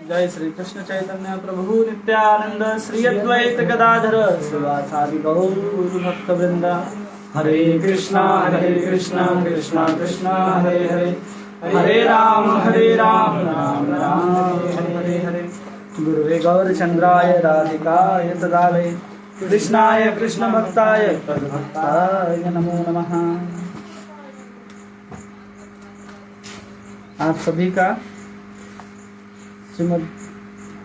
जय श्री कृष्ण चैतन्य प्रभु नित्यानंद श्री अद्वैत गदाधर श्रीवासादि गौर भक्त वृंदा। हरे कृष्णा कृष्णा कृष्णा हरे हरे, हरे राम राम राम हरे हरे। गुरुवे गौरचंद्राय राधिकाय तदालय कृष्णाय कृष्ण भक्ताय तद्भक्ताय नमो नमः। आप सभी का श्रीमद्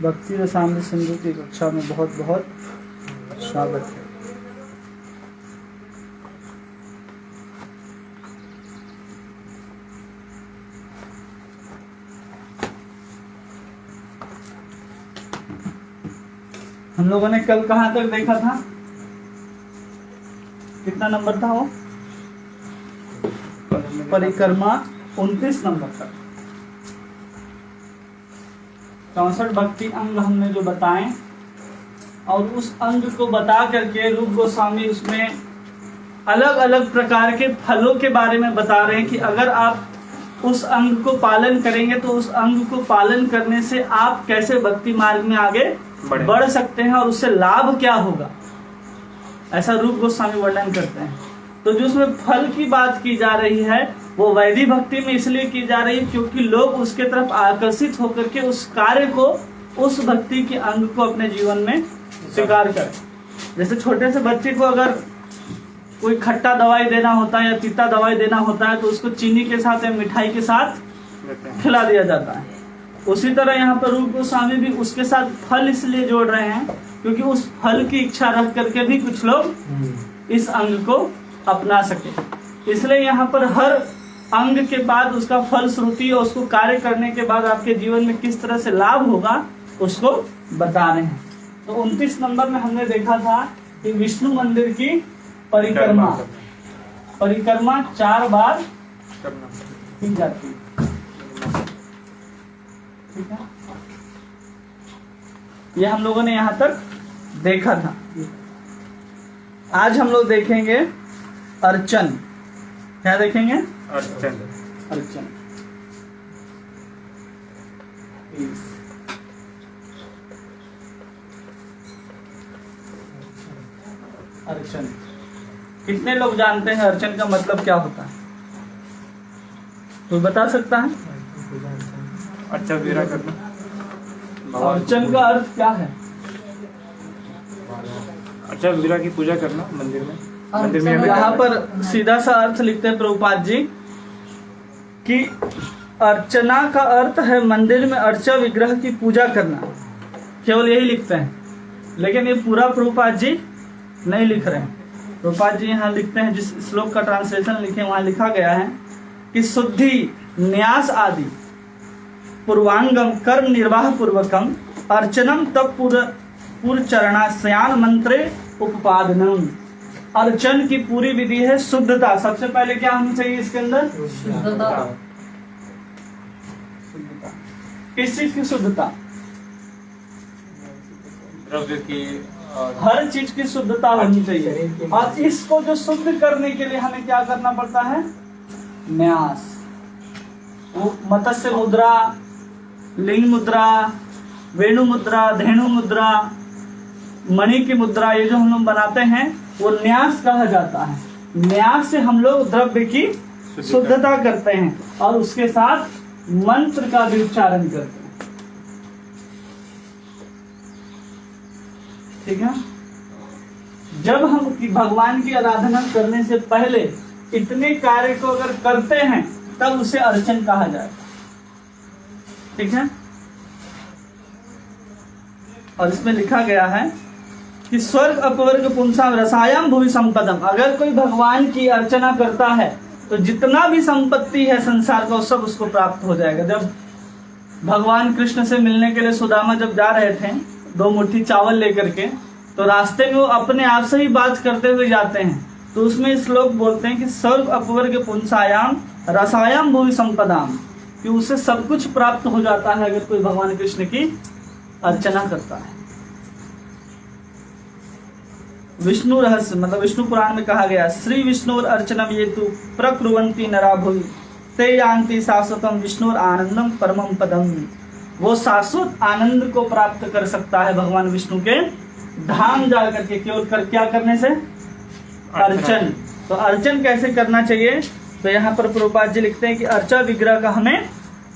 भक्ति रसामृत सिंधु की कक्षा में बहुत बहुत स्वागत है। हम लोगों ने कल कहाँ तक देखा था? कितना नंबर था वो? परिक्रमा 29 नंबर तक। 64 भक्ति अंग हमने जो बताए, और उस अंग को बता करके रूप गोस्वामी उसमें अलग अलग प्रकार के फलों के बारे में बता रहे हैं कि अगर आप उस अंग को पालन करेंगे तो उस अंग को पालन करने से आप कैसे भक्ति मार्ग में आगे बढ़ सकते हैं और उससे लाभ क्या होगा, ऐसा रूप गोस्वामी वर्णन करते हैं। तो जो उसमें फल की बात की जा रही है वो वैदिक भक्ति में इसलिए की जा रही है क्योंकि लोग उसके तरफ आकर्षित होकर के उस कार्य को, उस भक्ति के अंग को अपने जीवन में स्वीकार करें। जैसे छोटे से बच्चे को अगर कोई खट्टा दवाई देना होता है या तीता दवाई देना होता है तो उसको चीनी के साथ या मिठाई के साथ खिला दिया जाता है। उसी तरह यहाँ पर रूप गोस्वामी भी उसके साथ फल इसलिए जोड़ रहे हैं क्योंकि उस फल की इच्छा रख करके भी कुछ लोग इस अंग को अपना सके। इसलिए यहाँ पर हर अंग के बाद उसका फल श्रुति और उसको कार्य करने के बाद आपके जीवन में किस तरह से लाभ होगा उसको बता रहे हैं। तो 29 नंबर में हमने देखा था कि विष्णु मंदिर की परिक्रमा 4 बार की जाती है। ठीक है, ये हम लोगों ने यहाँ तक देखा था। आज हम लोग देखेंगे अर्चन। क्या देखेंगे? अर्चन। अर्चन कितने लोग जानते हैं अर्चन का मतलब क्या होता है? कोई बता सकता है? अच्छा वीरा करना। अर्चन का अर्थ क्या है? अच्छा वीरा की पूजा करना मंदिर में। यहाँ पर सीधा सा अर्थ लिखते हैं प्रभुपाद जी कि अर्चना का अर्थ है मंदिर में अर्चा विग्रह की पूजा करना। केवल यही लिखते हैं, लेकिन ये पूरा प्रभुपाद जी नहीं लिख रहे हैं। प्रभुपाद जी यहाँ लिखते हैं, जिस श्लोक का ट्रांसलेशन लिखे वहाँ लिखा गया है कि शुद्धि न्यास आदि पूर्वांगम कर्म निर्वाह पूर्वकम अर्चनम तब पूर्व चरणास्यान मंत्रे उपादनम। अर्चन की पूरी विधि है शुद्धता। सबसे पहले क्या होनी चाहिए इसके अंदर? शुद्धता। किस चीज की शुद्धता? द्रव्य की, हर चीज की शुद्धता होनी चाहिए। और इसको जो शुद्ध करने के लिए हमें क्या करना पड़ता है? न्यास। वो मत्स्य मुद्रा, लिंग मुद्रा, वेणु मुद्रा, धेनु मुद्रा, मणि की मुद्रा, ये जो हम लोग बनाते हैं वो न्यास कहा जाता है। न्यास से हम लोग द्रव्य की शुद्धता करते हैं और उसके साथ मंत्र का भी उच्चारण करते हैं। ठीक है, जब हम भगवान की आराधना करने से पहले इतने कार्य को अगर करते हैं तब उसे अर्चन कहा जाए। ठीक है, और इसमें लिखा गया है कि स्वर्ग अपवर्ग पुंसाम रसायम भूमि संपदम। अगर कोई भगवान की अर्चना करता है तो जितना भी संपत्ति है संसार का सब उसको प्राप्त हो जाएगा। जब भगवान कृष्ण से मिलने के लिए सुदामा जब जा रहे थे 2 मुट्ठी चावल लेकर के, तो रास्ते में वो अपने आप से ही बात करते हुए जाते हैं। तो उसमें श्लोक बोलते हैं कि स्वर्ग अपवर्ग पुंसायाम रसायम भूमि संपदाम, कि उसे सब कुछ प्राप्त हो जाता है अगर कोई भगवान कृष्ण की अर्चना करता है। विष्णु रहस्य मतलब विष्णु पुराण में कहा गया, श्री विष्णु अर्चनम ये तु प्रकुर्वन्ति नरा भुवि ते यान्ति शाश्वतम विष्णु आनंदम परमम पदम। वो शाश्वत आनंद को प्राप्त कर सकता है भगवान विष्णु के धाम जा करके, केवल क्या करने से? अर्चन। तो अर्चन कैसे करना चाहिए? तो यहाँ पर प्रभुपाद जी लिखते हैं कि अर्चा विग्रह का हमें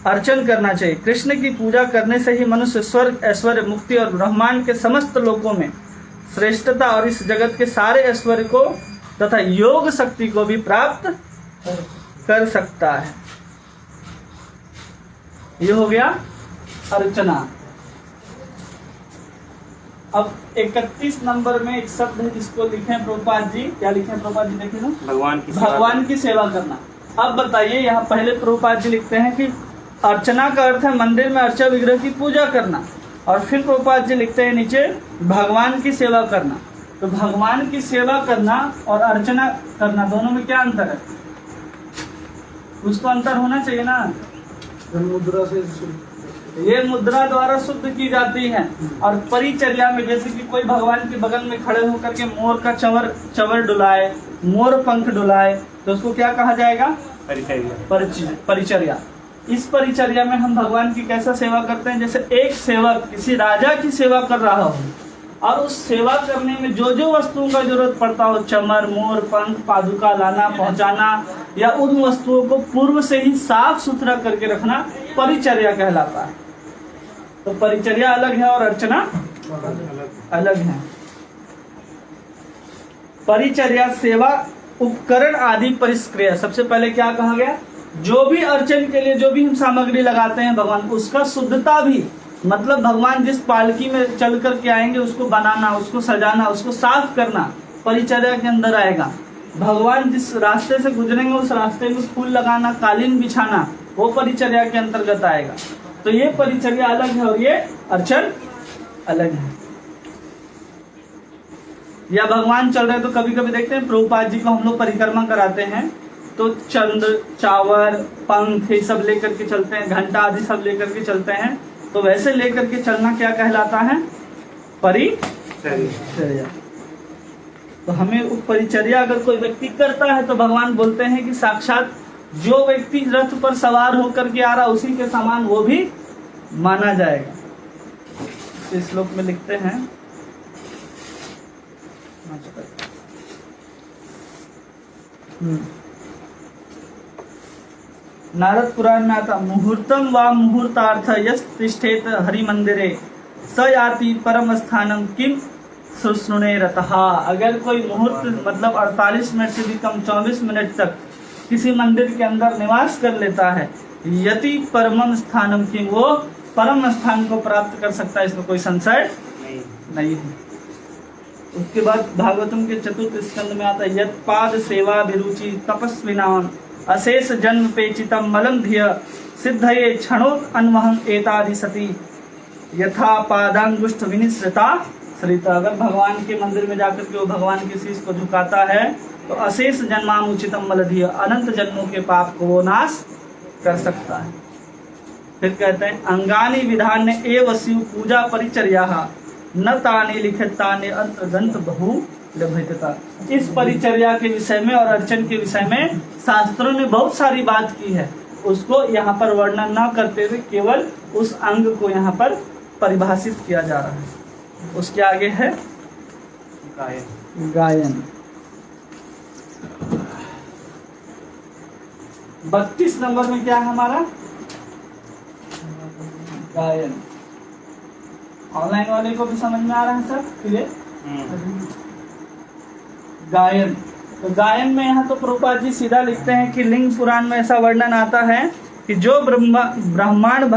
अर्चन करना चाहिए। कृष्ण की पूजा करने से ही मनुष्य स्वर्ग, ऐश्वर्य, मुक्ति और ब्रह्मांड के समस्त लोकों में श्रेष्ठता और इस जगत के सारे ऐश्वर्य को तथा योग शक्ति को भी प्राप्त कर सकता है। ये हो गया अर्चना। अब 31 नंबर में एक शब्द है जिसको लिखे प्रभुपाद जी, क्या लिखे प्रभुपाद जी? देखिए ना, भगवान की सेवा करना। अब बताइए, यहाँ पहले प्रभुपाद जी लिखते हैं कि अर्चना का अर्थ है मंदिर में अर्चा विग्रह की पूजा करना, और फिर प्रभुपाद जी लिखते हैं नीचे भगवान की सेवा करना। तो भगवान की सेवा करना और अर्चना करना दोनों में क्या अंतर है? कुछ तो अंतर होना चाहिए ना। मुद्रा से ये मुद्रा द्वारा शुद्ध की जाती है, और परिचर्या में जैसे कि कोई भगवान के बगल में खड़े होकर के मोर का चवर डुलाए, मोर पंख डुलाए, तो उसको क्या कहा जाएगा? परिचर्या। इस परिचर्या में हम भगवान की कैसा सेवा करते हैं? जैसे एक सेवक किसी राजा की सेवा कर रहा हो, और उस सेवा करने में जो जो वस्तुओं का जरूरत पड़ता हो, चमर, मोर पंख, पादुका लाना पहुंचाना, या उन वस्तुओं को पूर्व से ही साफ सुथरा करके रखना, परिचर्या कहलाता है। तो परिचर्या अलग है और अर्चना अलग है। परिचर्या सेवा उपकरण आदि परिष्क्रिया। सबसे पहले क्या कहा गया? जो भी अर्चन के लिए जो भी हम सामग्री लगाते हैं भगवान, उसका शुद्धता भी, मतलब भगवान जिस पालकी में चल करके आएंगे उसको बनाना, उसको सजाना, उसको साफ करना परिचर्या के अंदर आएगा। भगवान जिस रास्ते से गुजरेंगे उस रास्ते में फूल लगाना, कालीन बिछाना, वो परिचर्या के अंतर्गत आएगा। तो ये परिचर्या अलग है और ये अर्चन अलग है। या भगवान चल रहे तो कभी कभी देखते हैं प्रभुपाद जी को हम लोग परिक्रमा कराते हैं, तो चंद्र, चावर, पंख ये सब लेकर के चलते हैं, घंटा आदि सब लेकर के चलते हैं। तो वैसे लेकर के चलना क्या कहलाता है? परिचर्या। तो हमें वो परिचर्या अगर कोई व्यक्ति करता है तो भगवान बोलते हैं कि साक्षात जो व्यक्ति रथ पर सवार होकर के आ रहा उसी के समान वो भी माना जाएगा। इस श्लोक में लिखते हैं, नारद पुराण में आता, मुहूर्तम व मुहूर्तार्थ यस् तिष्ठेत हरि मंदिरे स याति परम स्थानम किम सुष्णुने रतः। अगर कोई मुहूर्त मतलब 48 मिनट से भी कम 24 मिनट तक किसी मंदिर के अंदर निवास कर लेता है, यति परमम स्थानम किम, वो परम स्थान को प्राप्त कर सकता है, इसमें कोई संशय नहीं है। उसके बाद भागवतम के 4th स्कंद में आता है, यत् पाद सेवा विरुचि तपस्विनाम अशेष जन्म पेचितम मलम धिय सिद्धये क्षणोत अन्वहं एतादि सती यथा पादांगुष्ठ विनिश्रिता सरिता। अगर भगवान के मंदिर में जाकर के वो भगवान के शीश को झुकाता है तो अशेष जन्मामुचितम मलधिय, अनंत जन्मों के पाप को वो नाश कर सकता है। फिर कहते हैं, अंगानी विधान एव शिव पूजा परिचर्या न ताने लिखित ताने अंतर्गंत बहु लभ्यता। इस परिचर्या के विषय में और अर्चन के विषय में शास्त्रों ने बहुत सारी बात की है, उसको यहाँ पर वर्णन न करते हुए केवल उस अंग को यहाँ पर परिभाषित किया जा रहा है। उसके आगे है गायन। 32 नंबर में क्या है हमारा? गायन। ऑनलाइन वाले को भी समझ में आ रहा है सर? क्लियर? गायन। तो गायन में यहाँ तो प्रभुपाद जी सीधा लिखते हैं कि लिंग पुराण में ऐसा वर्णन आता है कि जो ब्राह्मण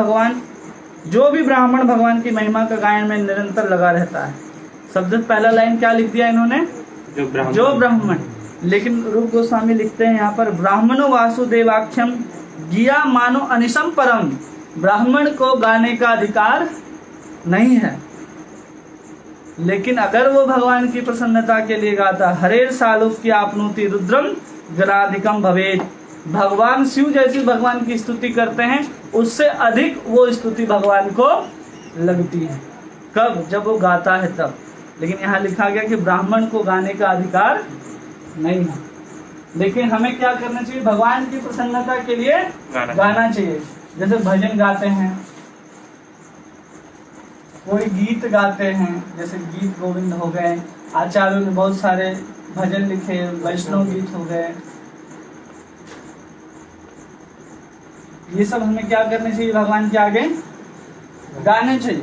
भगवान की महिमा का गायन में निरंतर लगा रहता है। सबसे पहला लाइन क्या लिख दिया इन्होंने? जो ब्राह्मण। लेकिन रूप गोस्वामी लिखते हैं यहाँ पर, ब्राह्मणो वासुदेवाख्यम गिया मानो अनिशम परम। ब्राह्मण को गाने का अधिकार नहीं है, लेकिन अगर वो भगवान की प्रसन्नता के लिए गाता, हरेर सालुक की आपनोति रुद्रम गणाधिकम भवेत। भगवान शिव जैसी भगवान की स्तुति करते हैं, उससे अधिक वो स्तुति भगवान को लगती है। कब? जब वो गाता है तब। लेकिन यहाँ लिखा गया कि ब्राह्मण को गाने का अधिकार नहीं है। लेकिन हमें क्या करना चाहिए, भगवान की प्रसन्नता के लिए गाना चाहिए। जैसे भजन गाते हैं, कोई गीत गाते हैं, जैसे गीत गोविंद हो गए, आचार्यों ने बहुत सारे भजन लिखे, वैष्णव गीत हो गए, ये सब हमें क्या करने चाहिए, भगवान के आगे गाने चाहिए।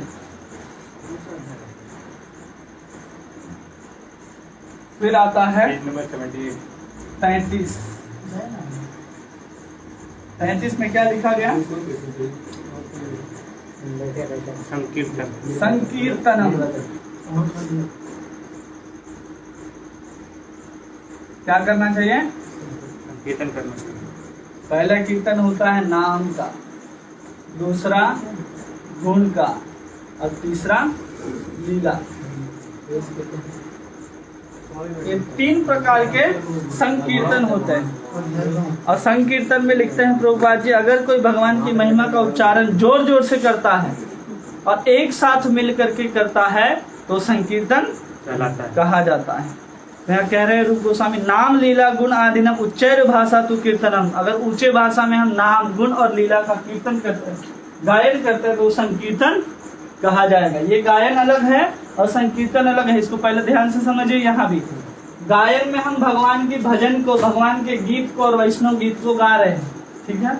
फिर आता है 35। 35 में क्या लिखा गया, संकीर्तनम। क्या करना चाहिए, कीर्तन करना चाहिए। पहला कीर्तन होता है नाम का, दूसरा गुण का, और तीसरा लीला। ये 3 प्रकार के संकीर्तन होते हैं। और संकीर्तन में लिखते हैं प्रभुपाद जी, अगर कोई भगवान की महिमा का उच्चारण जोर जोर से करता है और एक साथ मिल करके करता है तो संकीर्तन कहा जाता है। यहाँ कह रहे हैं रूप गोस्वामी, नाम लीला गुण आदिनम उच्चैर भाषा तु कीर्तनम। अगर ऊंचे भाषा में हम नाम गुण और लीला का कीर्तन करते हैं, गायन करते हैं, तो संकीर्तन कहा जाएगा। ये गायन अलग है और संकीर्तन अलग है, इसको पहले ध्यान से समझिए। यहाँ भी गायन में हम भगवान के भजन को, भगवान के गीत को और वैष्णव गीत को गा रहे हैं, ठीक है।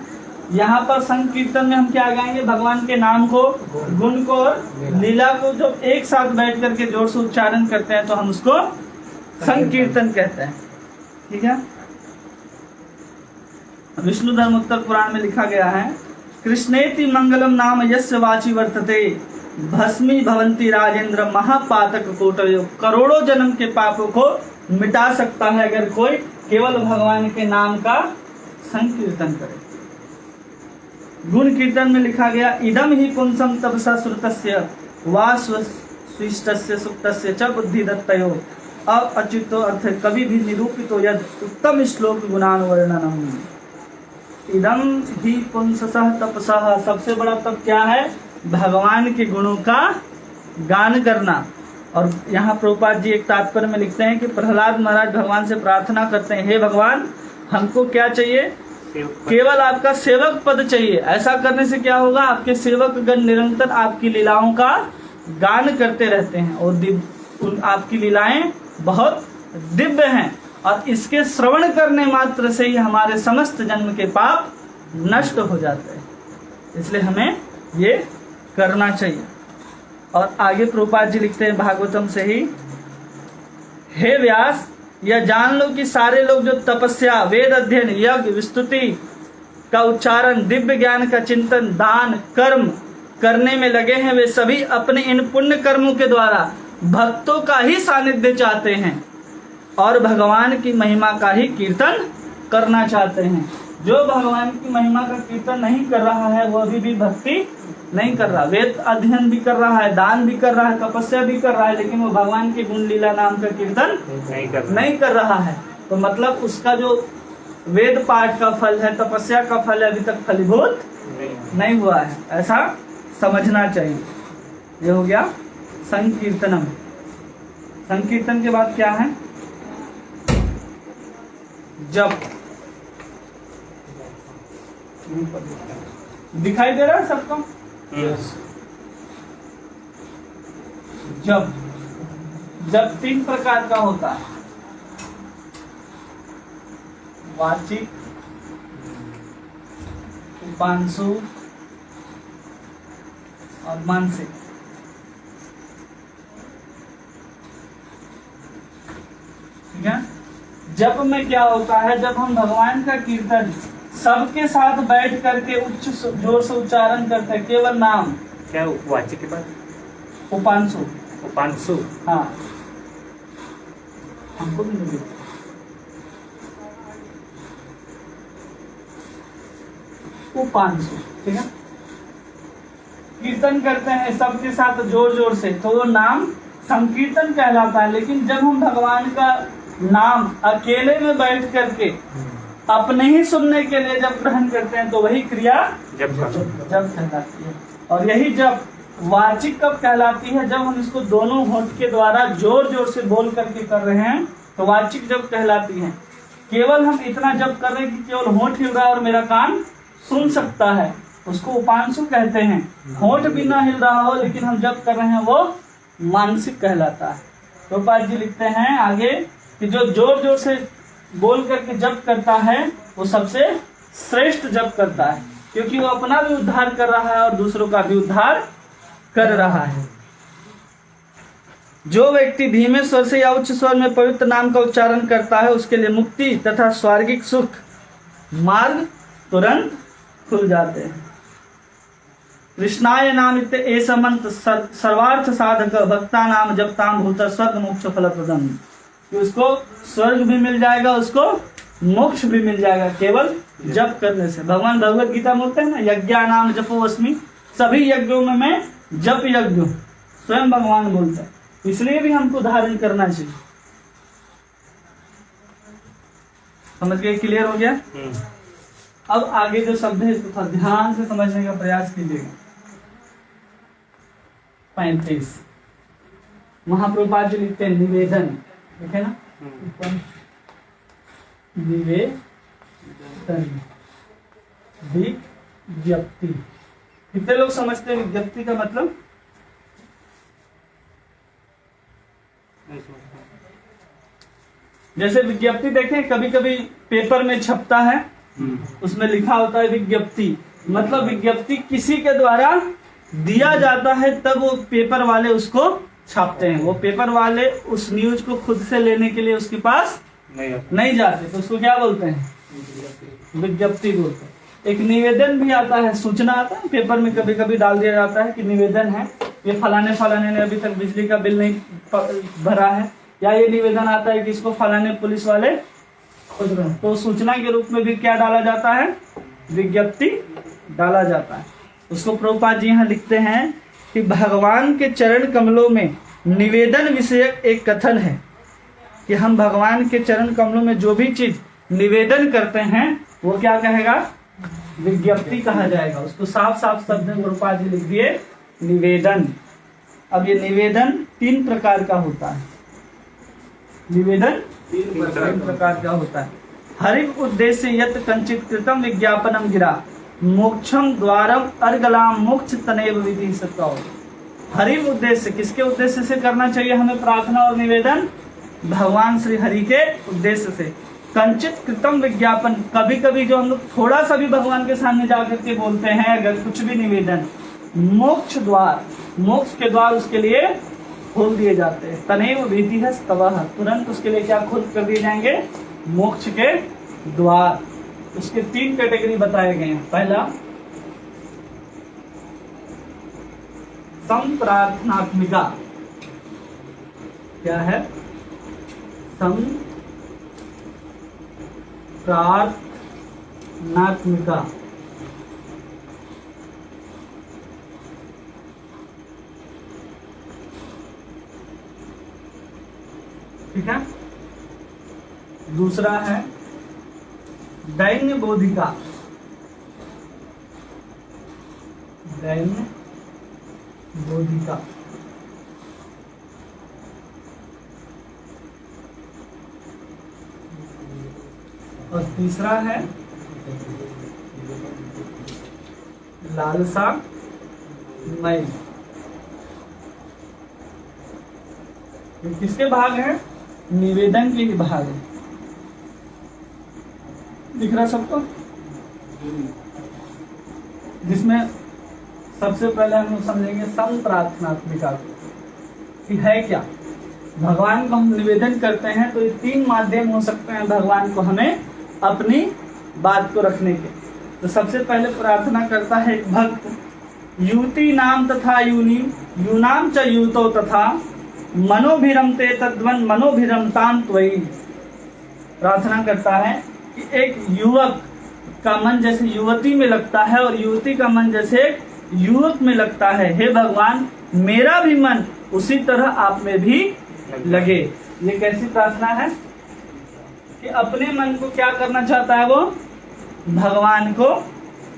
यहाँ पर संकीर्तन में हम क्या गाएंगे, भगवान के नाम को, गुण को और लीला को जब एक साथ बैठ करके जोर से उच्चारण करते हैं तो हम उसको संकीर्तन कहते हैं, ठीक है। विष्णु धर्मोत्तर पुराण में लिखा गया है, कृष्णेति मंगलम नाम यस्य वाची वर्तते भस्मी भवंती राजेंद्र महापातक कोटयो। करोड़ों जन्म के पापों को मिटा सकता है अगर कोई केवल भगवान के नाम का संकीर्तन करे। गुण कीर्तन में लिखा गया, इदम ही पुंसम तपसा श्रुतस्य वा स्विष्टस्य सुप्तस्य च बुद्धि दत्तयो अच्युतो अर्थ कभी भी निरूपितो यद उत्तम श्लोक गुणानुवर्णनम। इदम ही पुंसः तपसः, सबसे बड़ा तप क्या है, भगवान के गुणों का गान करना। और यहाँ प्रभुपाद जी एक तात्पर्य में लिखते हैं कि प्रहलाद महाराज भगवान से प्रार्थना करते हैं, हे भगवान हमको क्या चाहिए, केवल आपका सेवक पद चाहिए। ऐसा करने से क्या होगा, आपके सेवक गण निरंतर आपकी लीलाओं का गान करते रहते हैं और आपकी लीलाएं बहुत दिव्य हैं और इसके श्रवण करने मात्र से ही हमारे समस्त जन्म के पाप नष्ट हो जाते हैं। इसलिए हमें ये करना चाहिए। और आगे प्रभुपाद जी लिखते हैं भागवतम से ही, हे व्यास यह जान लो कि सारे लोग जो तपस्या, वेद अध्ययन, यज्ञ, विस्तुति का उच्चारण, दिव्य ज्ञान का चिंतन, दान, कर्म करने में लगे हैं, वे सभी अपने इन पुण्य कर्मों के द्वारा भक्तों का ही सानिध्य चाहते हैं और भगवान की महिमा का ही कीर्तन करना चाहते हैं। जो भगवान की महिमा का कीर्तन नहीं कर रहा है वो अभी भी भक्ति नहीं कर रहा। वेद अध्ययन भी कर रहा है, दान भी कर रहा है, तपस्या भी कर रहा है, लेकिन वो भगवान के गुण लीला नाम का कीर्तन नहीं कर रहा है। तो मतलब उसका जो वेद पाठ का फल है, तपस्या का फल है, अभी तक फलीभूत नहीं हुआ है, ऐसा समझना चाहिए। ये हो गया संकीर्तनम। संकीर्तन के बाद क्या है, जप। दिखाई दे रहा है सबको? जप। जप 3 प्रकार का होता है, वाचिक, उपांशु और मानसिक। ठीक है। जप में क्या होता है, जब हम भगवान का कीर्तन सबके साथ बैठ करके उच्च जोर से उच्चारण करते हैं, केवल नाम। क्या वाचिक के बाद? उपांशु। उपांशु, हाँ, हमको भी नहीं। उपांशु, ठीक है। कीर्तन करते हैं सबके साथ जोर जोर से, तो वो नाम संकीर्तन कहलाता है। लेकिन जब हम भगवान का नाम अकेले में बैठ करके अपने ही सुनने के लिए जब ग्रहण करते हैं तो वही क्रिया जप कहलाती है। और यही जप वाचिक कब कहलाती है? जब हम इसको दोनों होंठ के द्वारा जोर जोर से बोल करके कर रहे हैं तो वाचिक जब कहलाती है। केवल हम इतना जब कर रहे हैं कि केवल होंठ हिल रहा है और मेरा कान सुन सकता है, उसको उपांशु कहते हैं। होंठ भी ना हिल रहा हो लेकिन हम जब कर रहे हैं वो मानसिक कहलाता है। प्रभुपाद जी लिखते हैं आगे कि जो जोर जोर से बोल करके जप करता है वो सबसे श्रेष्ठ जप करता है, क्योंकि वो अपना भी उद्धार कर रहा है और दूसरों का भी उद्धार कर रहा है। जो व्यक्ति धीमे स्वर से या उच्च स्वर में पवित्र नाम का उच्चारण करता है उसके लिए मुक्ति तथा स्वर्गिक सुख मार्ग तुरंत खुल जाते हैं। कृष्णाय नामिते एष मंत्र सर्वार्थ साधक भक्ता नाम जपताम भूत स्वर्ग मोक्ष फलप्रदम। उसको स्वर्ग भी मिल जाएगा, उसको मोक्ष भी मिल जाएगा केवल जप करने से। भगवान भगवत गीता बोलते हैं ना, यज्ञा नाम जपोस्मि, सभी यज्ञों में मैं जप यज्ञ हूं, स्वयं भगवान बोलते हैं। इसलिए भी हमको धारण करना चाहिए। समझ गए? क्लियर हो गया? अब आगे जो शब्द है इसको थोड़ा ध्यान से समझने का प्रयास कीजिएगा। 35 महाप्रभुपाद जी लिखते हैं निवेदन, देखे ना, निवेदन विज्ञप्ति। कितने लोग समझते हैं विज्ञप्ति का मतलब? जैसे विज्ञप्ति देखें, कभी कभी पेपर में छपता है, उसमें लिखा होता है विज्ञप्ति, मतलब विज्ञप्ति किसी के द्वारा दिया जाता है तब वो पेपर वाले उसको छापते हैं। वो पेपर वाले उस न्यूज को खुद से लेने के लिए उसके पास नहीं जाते, तो उसको क्या बोलते हैं? विज्ञप्ति बोलते हैं। एक निवेदन भी आता है, सूचना आता है, पेपर में कभी कभी डाल दिया जाता है कि निवेदन है, ये फलाने फलाने ने अभी तक बिजली का बिल नहीं भरा है, या ये निवेदन आता है कि इसको फलाने पुलिस वाले खोज रहे हैं, तो सूचना के रूप में भी क्या डाला जाता है? विज्ञप्ति डाला जाता है। उसको प्रभुपाद जी यहाँ लिखते हैं कि भगवान के चरण कमलों में निवेदन विषयक एक कथन है कि हम भगवान के चरण कमलों में जो भी चीज निवेदन करते हैं वो क्या कहेगा? विज्ञप्ति कहा जाएगा। उसको साफ साफ शब्द में प्रभुपाद जी लिख दिए निवेदन। अब ये निवेदन 3 प्रकार का होता है। निवेदन 3 प्रकार का होता है। हरिव उद्देश्य यत् कंचित कृतम विज्ञापनम गिरा मोक्षम द्वारम अर्गलाम मोक्ष तनेव विधि सत्ता। हरिव उद्देश्य, किसके उद्देश्य से करना चाहिए हमें प्रार्थना और निवेदन? भगवान श्री हरि के उद्देश्य से। कंचित कृतम विज्ञापन, कभी कभी जो हम लोग थोड़ा सा भी भगवान के सामने जाकर के बोलते हैं अगर कुछ भी निवेदन, मोक्ष द्वार, मोक्ष के द्वार उसके लिए खोल दिए जाते हैं। तनेव विधि है स्तवः, तुरंत उसके लिए क्या खोल कर दिए जाएंगे? मोक्ष के द्वार। उसके 3 कैटेगरी बताए गए हैं। पहला संप्रार्थनात्मिका, क्या है? संप्रार्थनात्मिका। ठीक है। दूसरा है दैन्य बोधिका। दैन्य बोधिका। और तीसरा है लालसा मई। ये किसके भाग है? निवेदन के ही भाग है। दिख रहा सबको? जिसमें सबसे पहले हम समझेंगे संप्रार्थनात्मिका कि है क्या। भगवान को हम निवेदन करते हैं तो ये 3 माध्यम हो सकते हैं भगवान को हमें अपनी बात को रखने के। तो सबसे पहले प्रार्थना करता है एक भक्त, युवती नाम तथा यूनी यूनाम च यूतो तथा मनोभिरमते तद्वन मनोभिरमतां त्वयि। प्रार्थना करता है कि एक युवक का मन जैसे युवती में लगता है और युवती का मन जैसे युवक में लगता है, हे भगवान मेरा भी मन उसी तरह आप में भी लगे। ये कैसी प्रार्थना है कि अपने मन को क्या करना चाहता है? वो भगवान को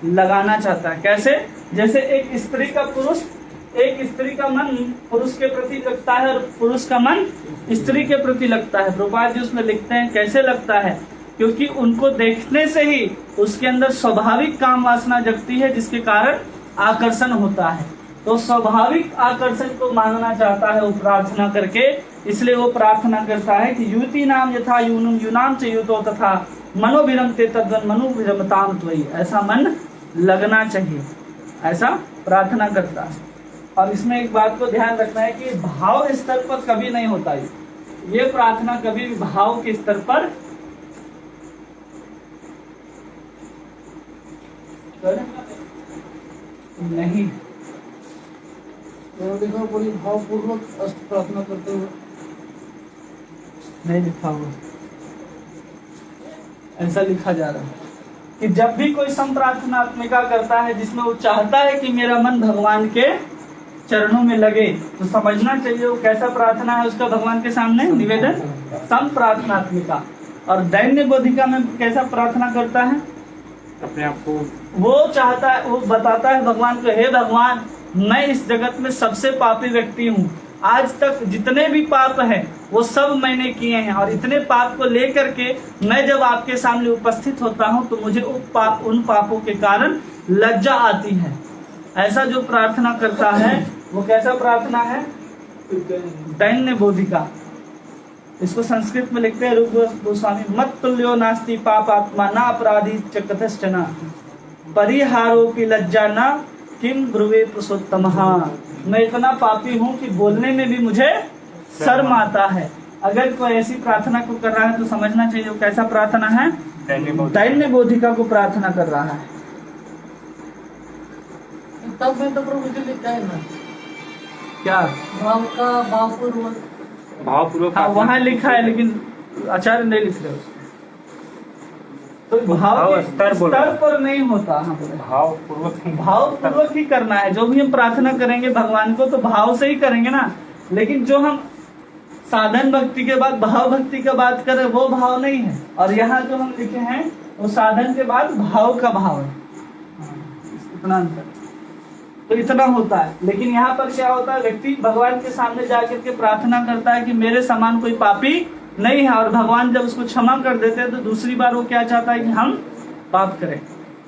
लगाना चाहता है। कैसे? जैसे एक स्त्री का पुरुष एक स्त्री का मन पुरुष के प्रति लगता है और पुरुष का मन स्त्री के प्रति लगता है। प्रभुपाद जी उसमें लिखते हैं कैसे लगता है, क्योंकि उनको देखने से ही उसके अंदर स्वाभाविक काम वासना जगती है, जिसके कारण आकर्षण होता है। तो स्वाभाविक आकर्षण को मांगना चाहता है वो प्रार्थना करके, इसलिए वो प्रार्थना करता है कि युवती नाम यथा यूनुम यूनाम च युतो तथा मनोविरमते तद्वन मनोविरमताम त्वयि, ऐसा मन लगना चाहिए, ऐसा प्रार्थना करता है। और इसमें एक बात को ध्यान रखना है कि भाव स्तर पर कभी नहीं होता है ये प्रार्थना, कभी भी भाव के स्तर पर नहीं। तो देखो पूरी भावपूर्वक प्रार्थना करते हुए नहीं लिखा हुआ, ऐसा लिखा जा रहा है कि जब भी कोई संप्रार्थनात्मिका करता है जिसमें वो चाहता है कि मेरा मन भगवान के चरणों में लगे, तो समझना चाहिए वो कैसा प्रार्थना है उसका भगवान के सामने निवेदन, संप्रार्थनात्मिका। और दैन्य बोधिका में कैसा प्रार्थना करता है, अपने आप को वो चाहता है, वो बताता है भगवान को, हे भगवान मैं इस जगत में सबसे पापी व्यक्ति हूँ, आज तक जितने भी पाप हैं वो सब मैंने किए हैं, और इतने पाप को लेकर के मैं जब आपके सामने उपस्थित होता हूँ तो मुझे उन पापों के कारण लज्जा आती है। ऐसा जो प्रार्थना करता है वो कैसा प्रार्थना है, दैन्य बोधिका। इसको संस्कृत में लिखते हैं रूप गोस्वामी, मत तुल्यो नास्ति पापात्मा ना अपराधी च कथश्चन परिहारोपि लज्जा न किम ब्रुवे पुरुषोत्तमः। मैं इतना पापी हूँ कि बोलने में भी मुझे शर्म आता है। अगर कोई ऐसी प्रार्थना को कर रहा है तो समझना चाहिए वो कैसा प्रार्थना है, दैन्य बोधिका को प्रार्थना कर रहा है। तब में तो प्रभु जी लिखा है ना क्या भावपूर्वक हाँ वहाँ लिखा है, लेकिन आचार्य नहीं लिख रहे उसको। तो भाव स्तर पर नहीं होता, हाँ भावपूर्वक ही करना है। जो भी हम प्रार्थना करेंगे भगवान को तो भाव से ही करेंगे ना, लेकिन जो हम साधन भक्ति के बाद भाव भक्ति का बात करें वो भाव नहीं है। और यहाँ जो हम लिखे हैं वो साधन के बाद भाव का भाव है, इतना अंतर। तो इतना होता है। लेकिन यहाँ पर क्या होता है, व्यक्ति भगवान के सामने जाकर के प्रार्थना करता है कि मेरे समान कोई पापी नहीं है, और भगवान जब उसको क्षमा कर देते हैं तो दूसरी बार वो क्या चाहता है कि हम पाप करें।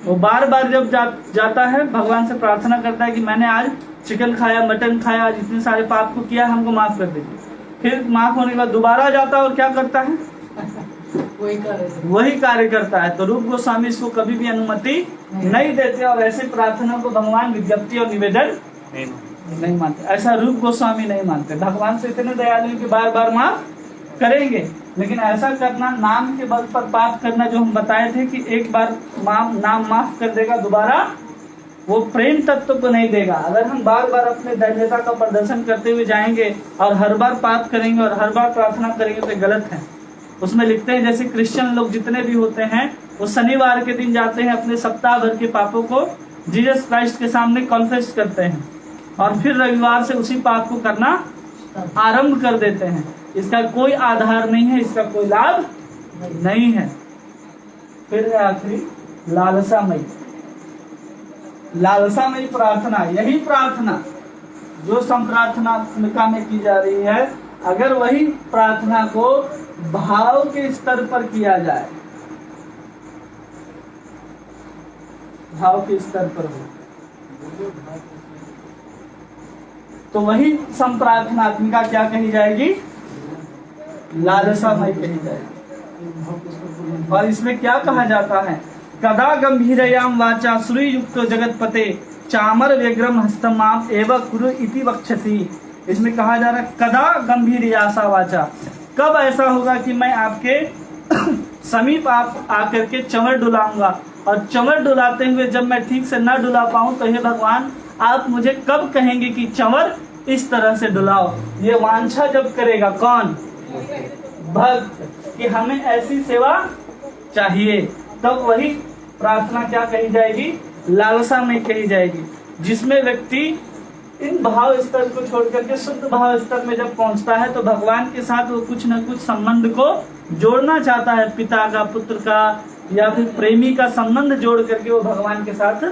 वो बार बार जब जाता है भगवान से प्रार्थना करता है कि मैंने आज चिकन खाया, मटन खाया, आज इतने सारे पाप को किया, हमको माफ कर दीजिए। फिर माफ होने के बाद दोबारा जाता है और क्या करता है वही कार्य करता है। तो रूप गोस्वामी इसको कभी भी अनुमति नहीं देते, और ऐसे प्रार्थना को भगवान विज्ञप्ति और निवेदन नहीं मानते। ऐसा रूप गोस्वामी नहीं मानते। भगवान से इतने दयालु कि बार बार माफ करेंगे, लेकिन ऐसा करना नाम के बल पर पाप करना, जो हम बताए थे कि एक बार नाम माफ कर देगा, दोबारा वो प्रेम तत्व को नहीं देगा। अगर हम बार बार अपने दैन्यता का प्रदर्शन करते हुए जाएंगे और हर बार पाप करेंगे और हर बार प्रार्थना करेंगे तो गलत है। उसमें लिखते हैं जैसे क्रिश्चियन लोग जितने भी होते हैं वो शनिवार के दिन जाते हैं, अपने सप्ताह भर के पापों को जीसस क्राइस्ट के सामने कॉन्फेस करते हैं, और फिर रविवार से उसी पाप को करना आरंभ कर देते हैं। इसका कोई आधार नहीं है, इसका कोई लाभ नहीं है। फिर है आखिरी लालसामयी। लालसामयी प्रार्थना, यही प्रार्थना जो संप्रार्थनात्मिका में की जा रही है, अगर वही प्रार्थना को भाव के स्तर पर किया जाए, भाव के स्तर पर हो, तो वही संप्रार्थनात्मिका क्या कही जाएगी, लालसामयी कही जाएगी। और इसमें क्या कहा जाता है, कदा गंभीरयाम वाचा श्री युक्त जगतपते चामर व्यग्रम हस्तमाप एवं कुरु इति वक्षसी। इसमें कहा जा रहा है कदा गंभीरयासा वाचा, कब ऐसा होगा कि मैं आपके समीप आप आकर के चंवर डुलाऊंगा, और चंवर डुलाते हुए जब मैं ठीक से न डुला पाऊं तो हे भगवान आप मुझे कब कहेंगे कि चंवर इस तरह से डुलाओ। ये वांछा जब करेगा कौन, भक्त, कि हमें ऐसी सेवा चाहिए, तब वही प्रार्थना क्या कही जाएगी, लालसा में कही जाएगी, जिसमें व्यक्ति इन भाव स्तर को छोड़ करके शुद्ध भाव स्तर में जब पहुंचता है तो भगवान के साथ वो कुछ न कुछ संबंध को जोड़ना चाहता है, पिता का, पुत्र का, या फिर प्रेमी का संबंध जोड़ करके वो भगवान के साथ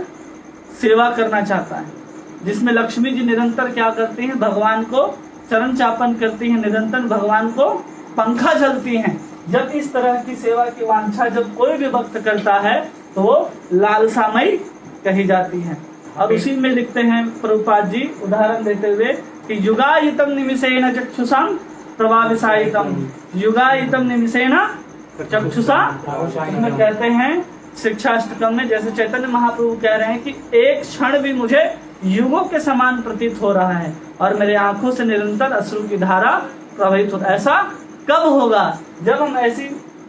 सेवा करना चाहता है। जिसमें लक्ष्मी जी निरंतर क्या करती हैं, भगवान को चरण चापन करती हैं, निरंतर भगवान को पंखा झलती हैं। जब इस तरह की सेवा की वांछा जब कोई भी भक्त करता है तो वो लालसामयी कही जाती है। और उसी में लिखते हैं प्रभुपाद जी उदाहरण देते हुए कि युगायितम निमिषेण चक्षुषां प्रभाविसायितम, युगायितम निमिषेण चक्षुषा। इसमें कहते हैं शिक्षाष्टकम में, जैसे चैतन्य महाप्रभु कह रहे हैं कि एक क्षण भी मुझे युगों के समान प्रतीत हो रहा है और मेरे आंखों से निरंतर अश्रु की धारा प्रवाहित होता है। ऐसा कब होगा? जब हम ऐसी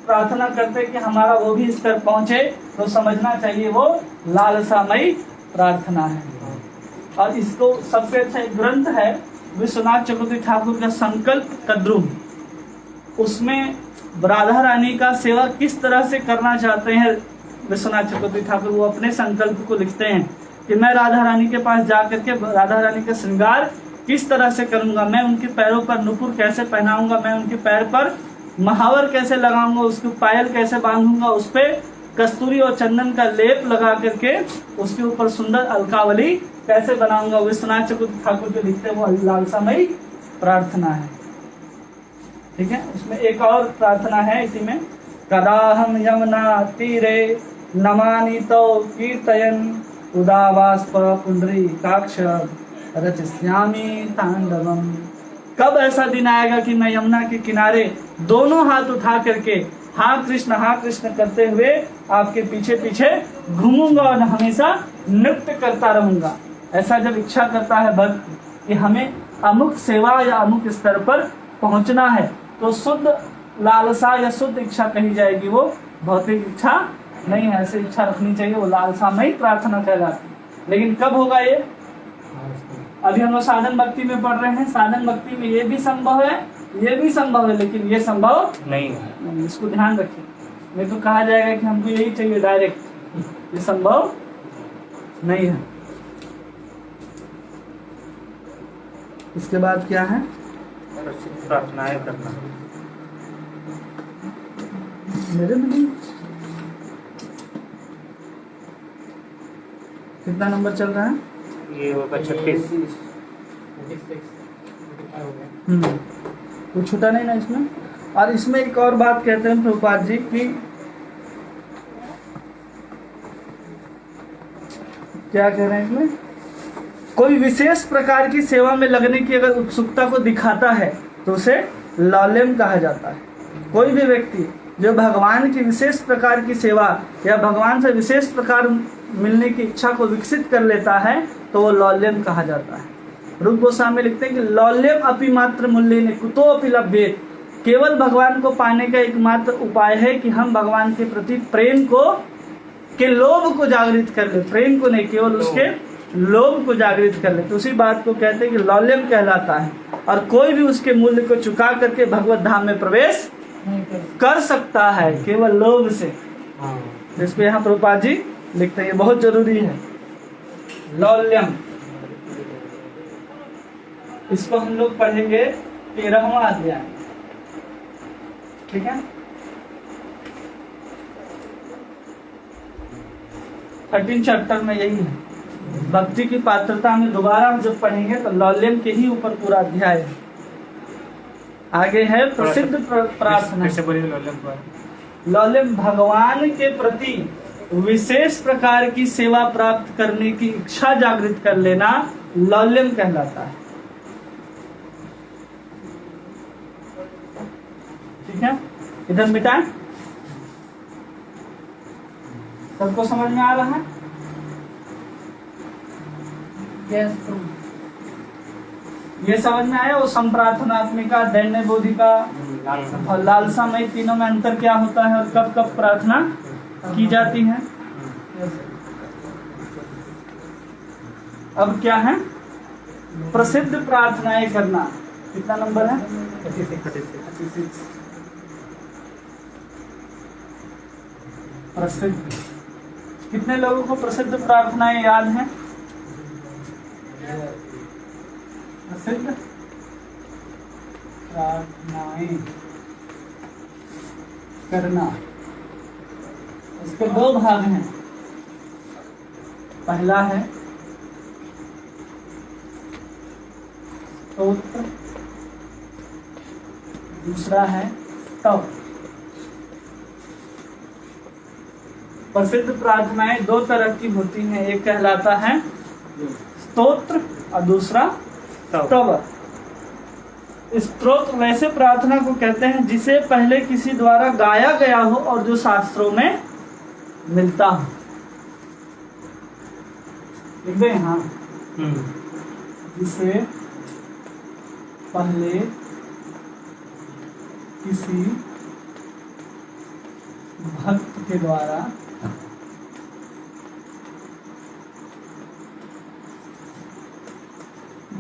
प्रार्थना करते कि हमारा वो भी स्तर पहुंचे, तो समझना चाहिए वो लालसामयी प्रार्थना है। और इसको सबसे अच्छा एक ग्रंथ है विश्वनाथ चक्रवर्ती ठाकुर का संकल्प कद्रुम, उसमें राधा रानी का सेवा किस तरह से करना चाहते हैं विश्वनाथ चक्रवर्ती ठाकुर, वो अपने संकल्प को लिखते हैं कि मैं राधा रानी के पास जाकर के राधा रानी का श्रृंगार किस तरह से करूंगा, मैं उनके पैरों पर नुपुर कैसे पहनाऊंगा, मैं उनके पैर पर महावर कैसे लगाऊंगा, उसको पायल कैसे बांधूंगा, उस पर कस्तूरी और चंदन का लेप लगा करके उसके ऊपर सुंदर अलकावली कैसे बनाऊंगा। विश्वनाथ चक्रवर्ती ठाकुर जो लिखते हैं वो लालसामयी प्रार्थना है। ठीक है, उसमें एक और प्रार्थना है इसी में, कदाहम यमुना तीरे नमानि तो कीर्तयन् उदावास्प पुंडरीकाक्ष रचस्यामि तांडवम। कब ऐसा दिन आएगा कि मैं यमुना के किनारे दोनों हाथ उठा करके हाँ कृष्ण करते हुए आपके पीछे पीछे घूमूंगा और हमेशा नृत्य करता रहूंगा। ऐसा जब इच्छा करता है भक्त कि हमें अमुक सेवा या अमुक स्तर पर पहुंचना है, तो शुद्ध लालसा या शुद्ध इच्छा कही जाएगी, वो भौतिक इच्छा नहीं है। ऐसी इच्छा रखनी चाहिए, वो लालसामयी प्रार्थना कहलाती है। लेकिन कब होगा ये? अभी हम लोग साधन भक्ति में पढ़ रहे हैं, साधन भक्ति में ये भी संभव है, ये भी संभव है, लेकिन ये संभव नहीं है। इसको ध्यान रखिए, नहीं तो कहा जाएगा कि हमको यही चाहिए डायरेक्ट, ये संभव नहीं है। इसके बाद क्या है? प्रार्थनाएं करना। मेरे में कितना नंबर चल रहा है? ये होगा 36। कुछ छूटा नहीं ना इसमें। और इसमें एक और बात कहते हैं प्रभुपाद जी कि क्या कह रहे हैं इसमें, कोई विशेष प्रकार की सेवा में लगने की अगर उत्सुकता को दिखाता है तो उसे लौल्यम कहा जाता है। कोई भी व्यक्ति जो भगवान की विशेष प्रकार की सेवा या भगवान से विशेष प्रकार मिलने की इच्छा को विकसित कर लेता है तो वो लौल्यम कहा जाता है। रूप गोस्वामी लिखते हैं कि लौल्यम अपि मात्र मूल्य ने कुतो अपि लभ्येत। केवल भगवान को पाने का एकमात्र उपाय है कि हम भगवान के प्रति प्रेम को के लोभ को जागृत कर ले, प्रेम को नहीं, केवल उसके लोभ को जागृत कर ले, तो उसी बात को कहते हैं कि लौल्यम कहलाता है। और कोई भी उसके मूल्य को चुका करके भगवत धाम में प्रवेश कर सकता है केवल लोभ से। इस पे यहाँ प्रभुपाद जी लिखते हैं, ये बहुत जरूरी है लौल्यम। इसको हम लोग पढ़ेंगे 13वां अध्याय। ठीक है, 13 चैप्टर में यही है। भक्ति की पात्रता में दोबारा हम जब पढ़ेंगे तो लौल्यम के ही ऊपर पूरा अध्याय है। आगे है प्रसिद्ध प्रार्थना। लौल्यम भगवान के प्रति विशेष प्रकार की सेवा प्राप्त करने की इच्छा जागृत कर लेना लौल्यम कहलाता है। ठीक है, इधर मिटाएं। सबको समझ में आ रहा है? ये समझ में आया? वो संप्रार्थनात्मिका, दैन्य बोधिका और लालसामयी, तीनों में अंतर क्या होता है और कब कब प्रार्थना की जाती है? अब क्या है? प्रसिद्ध प्रार्थनाएं करना। कितना नंबर है? 36। प्रसिद्ध, कितने लोगों को प्रसिद्ध प्रार्थनाएं याद हैं? प्रसिद्ध प्रार्थनाएं करना, इसके दो भाग हैं। पहला है स्तोत्र, दूसरा है स्तव। प्रसिद्ध प्रार्थनाएं दो तरह की होती हैं, एक कहलाता है स्तोत्र और दूसरा स्तव। स्तोत्र वैसे प्रार्थना को कहते हैं जिसे पहले किसी द्वारा गाया गया हो और जो शास्त्रों में मिलता हो। लिख दें? हाँ, जिसे पहले किसी भक्त के द्वारा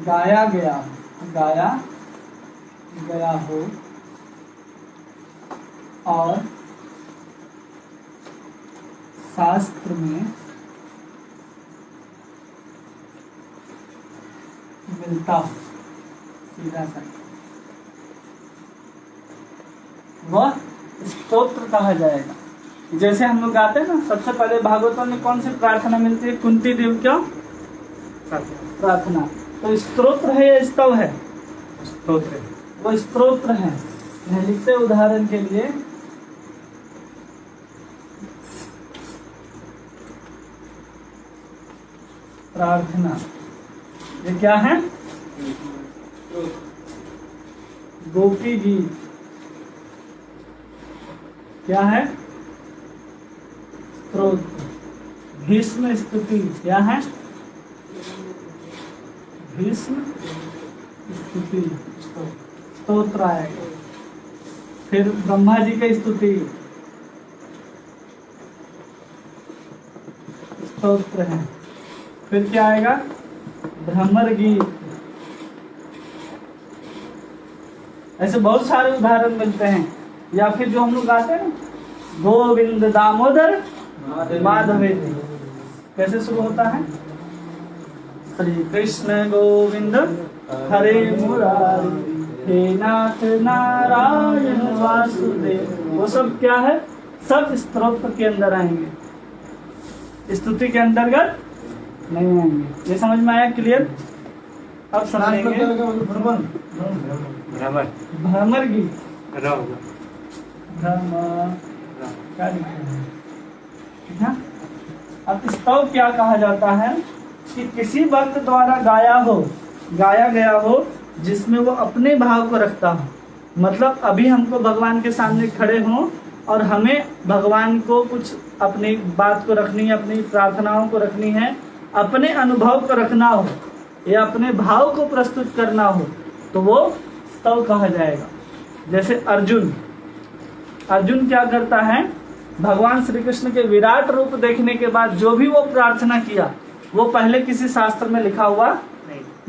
गाया गया हो और शास्त्र में मिलता हो, सीधा सा वह स्तोत्र कहा जाएगा। जैसे हम लोग गाते हैं ना, सबसे पहले भागवतों में कौन सी प्रार्थना मिलती है? कुंती देव क्या प्रार्थना। तो स्तोत्र है या स्तव है? स्तोत्र। वो स्तोत्र है। मैं लिखते उदाहरण के लिए, प्रार्थना, ये क्या है? गोपी गीत क्या है? स्तोत्र। भीष्म स्तुति क्या है? भीष्म स्तुति स्तोत्र आएगा। फिर ब्रह्मा जी की स्तुति स्तोत्र है। फिर क्या आएगा? भ्रमर गीत। ऐसे बहुत सारे उदाहरण मिलते हैं। या फिर जो हम लोग गाते हैं ना, गोविंद दामोदर माधवेति, कैसे शुरू होता है? श्री कृष्ण गोविंद हरे मुरारी, हे नाथ नारायण वासुदेव। वो सब क्या है? सब स्तोत्र के अंदर आएंगे, स्तुति के अंतर्गत नहीं आएंगे। ये समझ में आया? क्लियर? अब समझेंगे। भ्रमर गीत, क्या लिखा है? ठीक है। अब स्तव क्या कहा जाता है? कि किसी भक्त द्वारा गाया गया हो जिसमें वो अपने भाव को रखता हो। मतलब अभी हमको भगवान के सामने खड़े हों और हमें भगवान को कुछ अपनी बात को रखनी है, अपनी प्रार्थनाओं को रखनी है, अपने अनुभव को रखना हो या अपने भाव को प्रस्तुत करना हो, तो वो स्तव कहा जाएगा। जैसे अर्जुन क्या करता है? भगवान श्री कृष्ण के विराट रूप देखने के बाद जो भी वो प्रार्थना किया वो पहले किसी शास्त्र में लिखा हुआ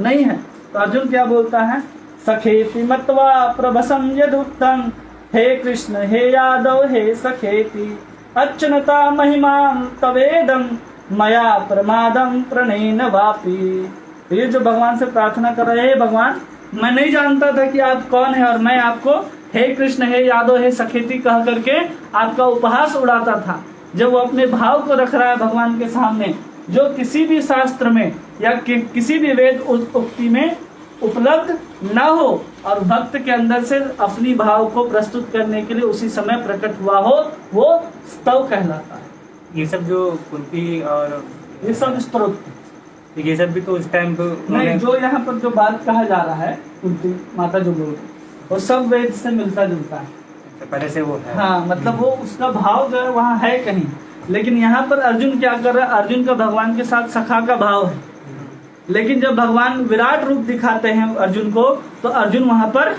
नहीं है। तो अर्जुन क्या बोलता है? सखेति मत्वा प्रभसं यदुक्तं, हे कृष्ण हे यादव हे सखेति, अच्युता महिमां तवेदं, मया प्रमादं प्रणयेन वापि। ये जो भगवान से प्रार्थना कर रहे हैं, भगवान मैं नहीं जानता था कि आप कौन है और मैं आपको हे कृष्ण हे यादव हे सखेती कह करके आपका उपहास उड़ाता था। जब वो अपने भाव को रख रहा है भगवान के सामने, जो किसी भी शास्त्र में या किसी भी वेद उक्ति में उपलब्ध न हो और भक्त के अंदर से अपनी भाव को प्रस्तुत करने के लिए उसी समय प्रकट हुआ हो, वो स्तव कहलाता है। ये सब जो कुंती और ये सब स्तोत्र, ये सब भी तो उस टाइम पे नहीं, जो यहाँ पर जो बात कहा जा रहा है कुंती माता जो बोल रही, वो सब वेद से मिलता जुलता है। पहले से वो है। हाँ, मतलब वो उसका भाव जो है वहाँ है कहीं, लेकिन यहाँ पर अर्जुन क्या कर रहा है? अर्जुन का भगवान के साथ सखा का भाव है, लेकिन जब भगवान विराट रूप दिखाते हैं अर्जुन को, तो अर्जुन वहां पर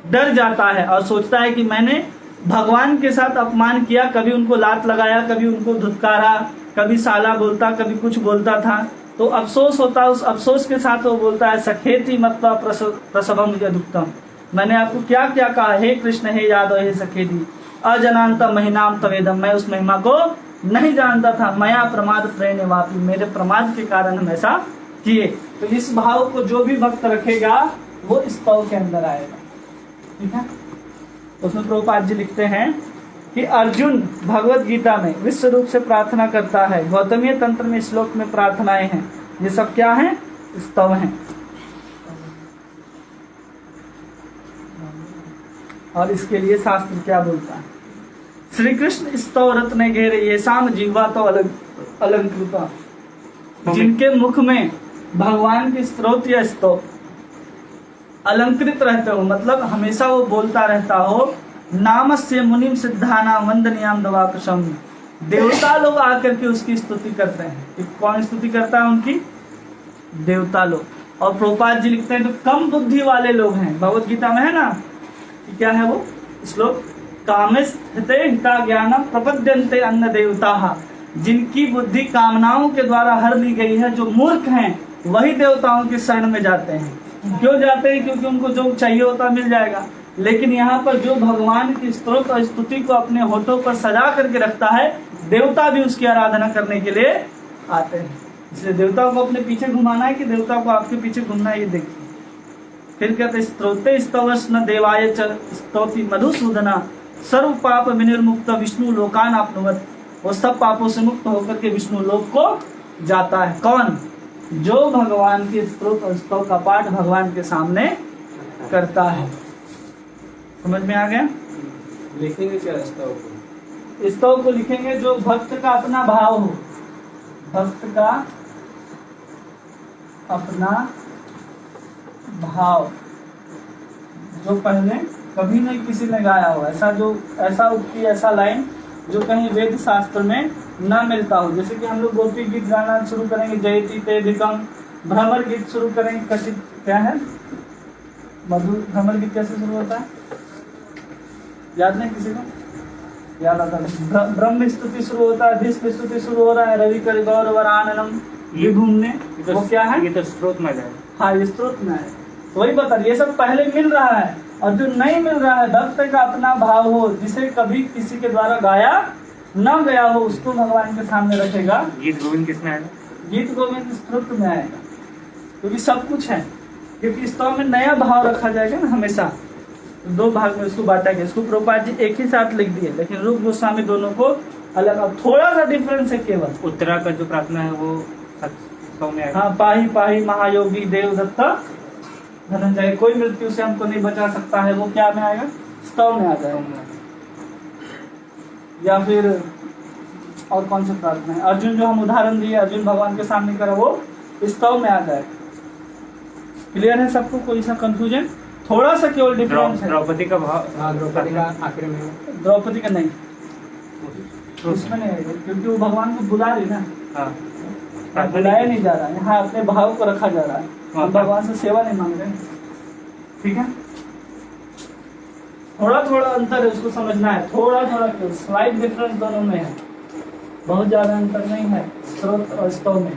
डर जाता है और सोचता है कि मैंने भगवान के साथ अपमान किया, कभी उनको लात लगाया, कभी उनको धुतकारा, कभी साला बोलता, कभी कुछ बोलता था, तो अफसोस होता है। उस अफसोस के साथ वो बोलता है सखेति मत्वा प्रसवम यदुक्तम, मैंने आपको क्या क्या कहा, हे कृष्ण हे यादव हे सखेति, अजनांता महिनाम तवेदम, मैं उस महिमा को नहीं जानता था, मया प्रमाद प्रेरणे वापी, मेरे प्रमाद के कारण हम ऐसा किए। तो इस भाव को जो भी भक्त रखेगा वो स्तव के अंदर आएगा। ठीक है। तो उसमें प्रभुपाद जी लिखते हैं कि अर्जुन भगवत गीता में विश्व रूप से प्रार्थना करता है, गौतमीय तंत्र में श्लोक में प्रार्थनाएं हैं, ये सब क्या हैं? स्तव हैं। और इसके लिए शास्त्र क्या बोलता है। श्री कृष्ण स्तव रत्न घेरे ये शाम जीवा तो अलंकृता, जिनके मुख में भगवान की स्तोत्र या स्तव अलंकृत रहते हो, मतलब हमेशा वो बोलता रहता हो, नामस्य मुनिम सिद्धाना वंदनियाम दवाकशम, देवता लोग आकर के उसकी स्तुति करते हैं। कौन स्तुति करता है उनकी? देवता लोग। और प्रभुपाद जी लिखते हैं जो कम बुद्धि वाले लोग हैं, भगवत गीता में है ना कि क्या है वो श्लोक, कामस्ते हिता ज्ञानम प्रपद्यन्ते अन्य देवता, जिनकी बुद्धि कामनाओं के द्वारा हर ली गई है, जो मूर्ख हैं वही देवताओं की शरण में जाते हैं। क्यों जाते हैं? क्योंकि उनको जो चाहिए होता मिल जाएगा। लेकिन यहाँ पर जो भगवान की स्तोत्र और स्तुति को अपने होठों पर सजा करके रखता है, देवता भी उसकी आराधना करने के लिए आते हैं। इसलिए देवताओं को अपने पीछे घुमाना है कि देवताओं को आपके पीछे घूमना है, ये देखिए। फिर कहते स्तोते स्तवस्न देवाय च स्तौति मधुसूदना सर्व पाप विनिर्मुक्त विष्णु लोकान आपनुवत, वो सब पापों से मुक्त होकर के विष्णु लोक को जाता है। कौन? जो भगवान के स्तोत्र और स्तव का पाठ भगवान के सामने करता है। समझ में आ गया? लिखेंगे क्या स्तव को? स्तव को लिखेंगे जो भक्त का अपना भाव हो, भक्त का अपना भाव, जो पहले कभी नहीं किसी ने गाया हो, ऐसा उक्ति, ऐसा लाइन जो कहीं वेद शास्त्र में न मिलता हो। जैसे कि हम लोग गोपी गीत गाना शुरू करेंगे, जयति ते धिकम, भ्रमर गीत शुरू करेंगे, कशित क्या है मधुर, भ्रमर गीत कैसे शुरू होता है याद नहीं किसी को? याद आता है। ब्रह्म स्तुति शुरू होता है, भीष्म स्तुति शुरू हो रहा है, रवि कर गौर वराननम ये घूमने, वो क्या है? ये तो स्त्रोत में है। हाँ, ये स्त्रोत में है। वही बता, ये सब पहले मिल रहा है। और जो नहीं मिल रहा है, भक्त का अपना भाव हो, जिसे कभी किसी के द्वारा गाया न गया हो, उसको भगवान के सामने रखेगा। गीत गोविंद किसमें आएगा? गीत गोविंद स्तोत्र में आएगा, क्योंकि सब कुछ है। क्योंकि स्तव में नया भाव रखा जाएगा ना हमेशा। दो भाग में उसको बांटा गया। इसको प्रभुपाद जी एक ही साथ लिख दिए, लेकिन रूप गोस्वामी दोनों को अलग, अब थोड़ा सा डिफरेंस है केवल। उत्तरा का जो प्रार्थना है वो स्तव में आएगा। हाँ, पाही पाही महायोगी देवदत्त धनंजय, कोई मृत्यु से हमको नहीं बचा सकता है, वो क्या में आएगा? स्तव में आ जाएगा। या फिर और कौन सा प्रार्थना है? अर्जुन जो हम उदाहरण दिए, अर्जुन भगवान के सामने करा, वो स्तव में आ जाएगा। क्लियर है सबको? कोई सा कंफ्यूजन? थोड़ा सा केवल डिफरेंस है। द्रौपदी का भाव, द्रौपदी का आखिर में, द्रौपदी का नहीं, उसमें नहीं आएगा, क्योंकि वो भगवान को बुला रही ना। हाँ, बुलाया नहीं जा रहा है, यहाँ अपने भाव को रखा जा रहा है। हम भगवान से सेवा नहीं मांग रहे। ठीक है, थोड़ा थोड़ा अंतर है, उसको समझना है। थोड़ा थोड़ा स्लाइट डिफरेंस दोनों में है, बहुत ज्यादा अंतर नहीं है स्त्रोत और स्तव में।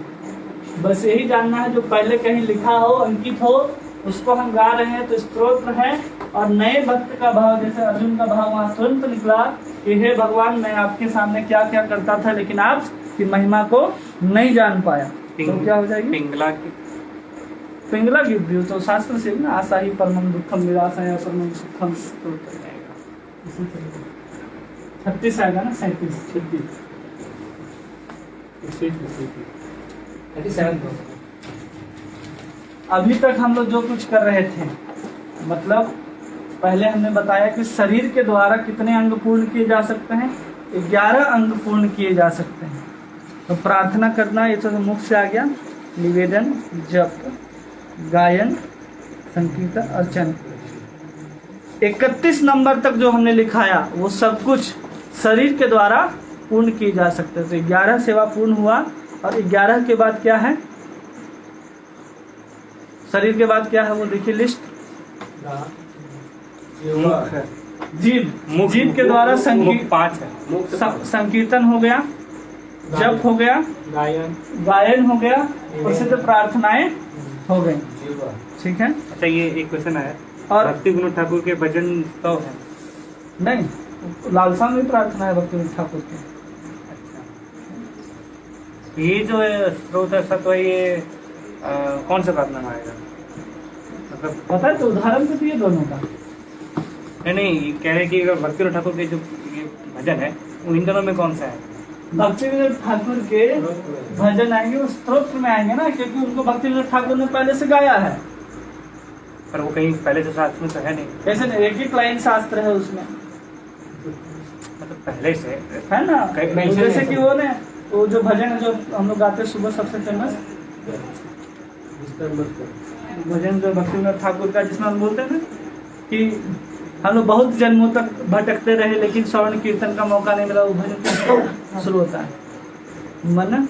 बस यही जानना है, जो पहले कहीं लिखा हो, अंकित हो, उसको हम गा रहे हैं तो स्तोत्र है। और नए भक्त का भाव, जैसे अर्जुन का भाव वहाँ तुरंत निकला कि हे भगवान, मैं आपके सामने क्या क्या करता था, लेकिन आपकी महिमा को नहीं जान पाया, तो क्या हो जाएगी? पिंगला गीत भी तो शास्त्र से ना, आशा ही परमम दुखम निराशा है परमम सुखम, 36 आएगा ना, 37 अभी तक हम लोग जो कुछ कर रहे थे, मतलब पहले हमने बताया कि शरीर के द्वारा कितने अंग पूर्ण किए जा सकते हैं? 11 अंग पूर्ण किए जा सकते हैं। तो प्रार्थना करना, ये तो मुख से आ गया, निवेदन, जप, गायन, संकीर्तन, अर्चन। 31 नंबर तक जो हमने लिखाया, वो सब कुछ शरीर के द्वारा पूर्ण किए जा सकते हैं। तो 11 सेवा पूर्ण हुआ। और 11 के बाद क्या है? शरीर के बाद क्या है वो देखिए लिस्ट। जीव के द्वारा संकीर्तन हो गया, जप हो गया, गायन हो गया, प्रसिद्ध प्रार्थनाएं हो गई। ठीक है। अच्छा, ये एक क्वेश्चन आया, और भक्ति विनोद ठाकुर के भजन तो है? नहीं, लालसा में प्रार्थना है भक्ति विनोद ठाकुर की। ये जो स्रोत है तो ये कौन सा प्रार्थना में आएगा? मतलब पता है, तो उदाहरण तो दिए दोनों का। नहीं, कह रहे कि अगर भक्ति विनोद ठाकुर के जो ये भजन है, वो इन दोनों में कौन सा है? भक्ति विनोद ठाकुर के भजन आएंगे, वो स्तोत्र में आएंगे ना, क्योंकि उनको भक्ति विनोद ठाकुर ने पहले से गाया है। पर वो कहीं पहले जो शास्त्र में तो है नहीं, कैसे नहीं, एक ही लाइन शास्त्र है उसमें, मतलब पहले से है ना। कहीं तो mention जैसे नहीं कि है। वो ने वो जो भजन है जो हम लोग गाते हैं सुबह सबसे फेमस भजन जो भक्तिनाथ ठाकुर का, जिसमें हम बोलते हैं ना कि हम लोग बहुत जन्मों तक भटकते रहे लेकिन श्रवण कीर्तन का मौका नहीं मिला, वो भजन कैसे शुरू होता है, मन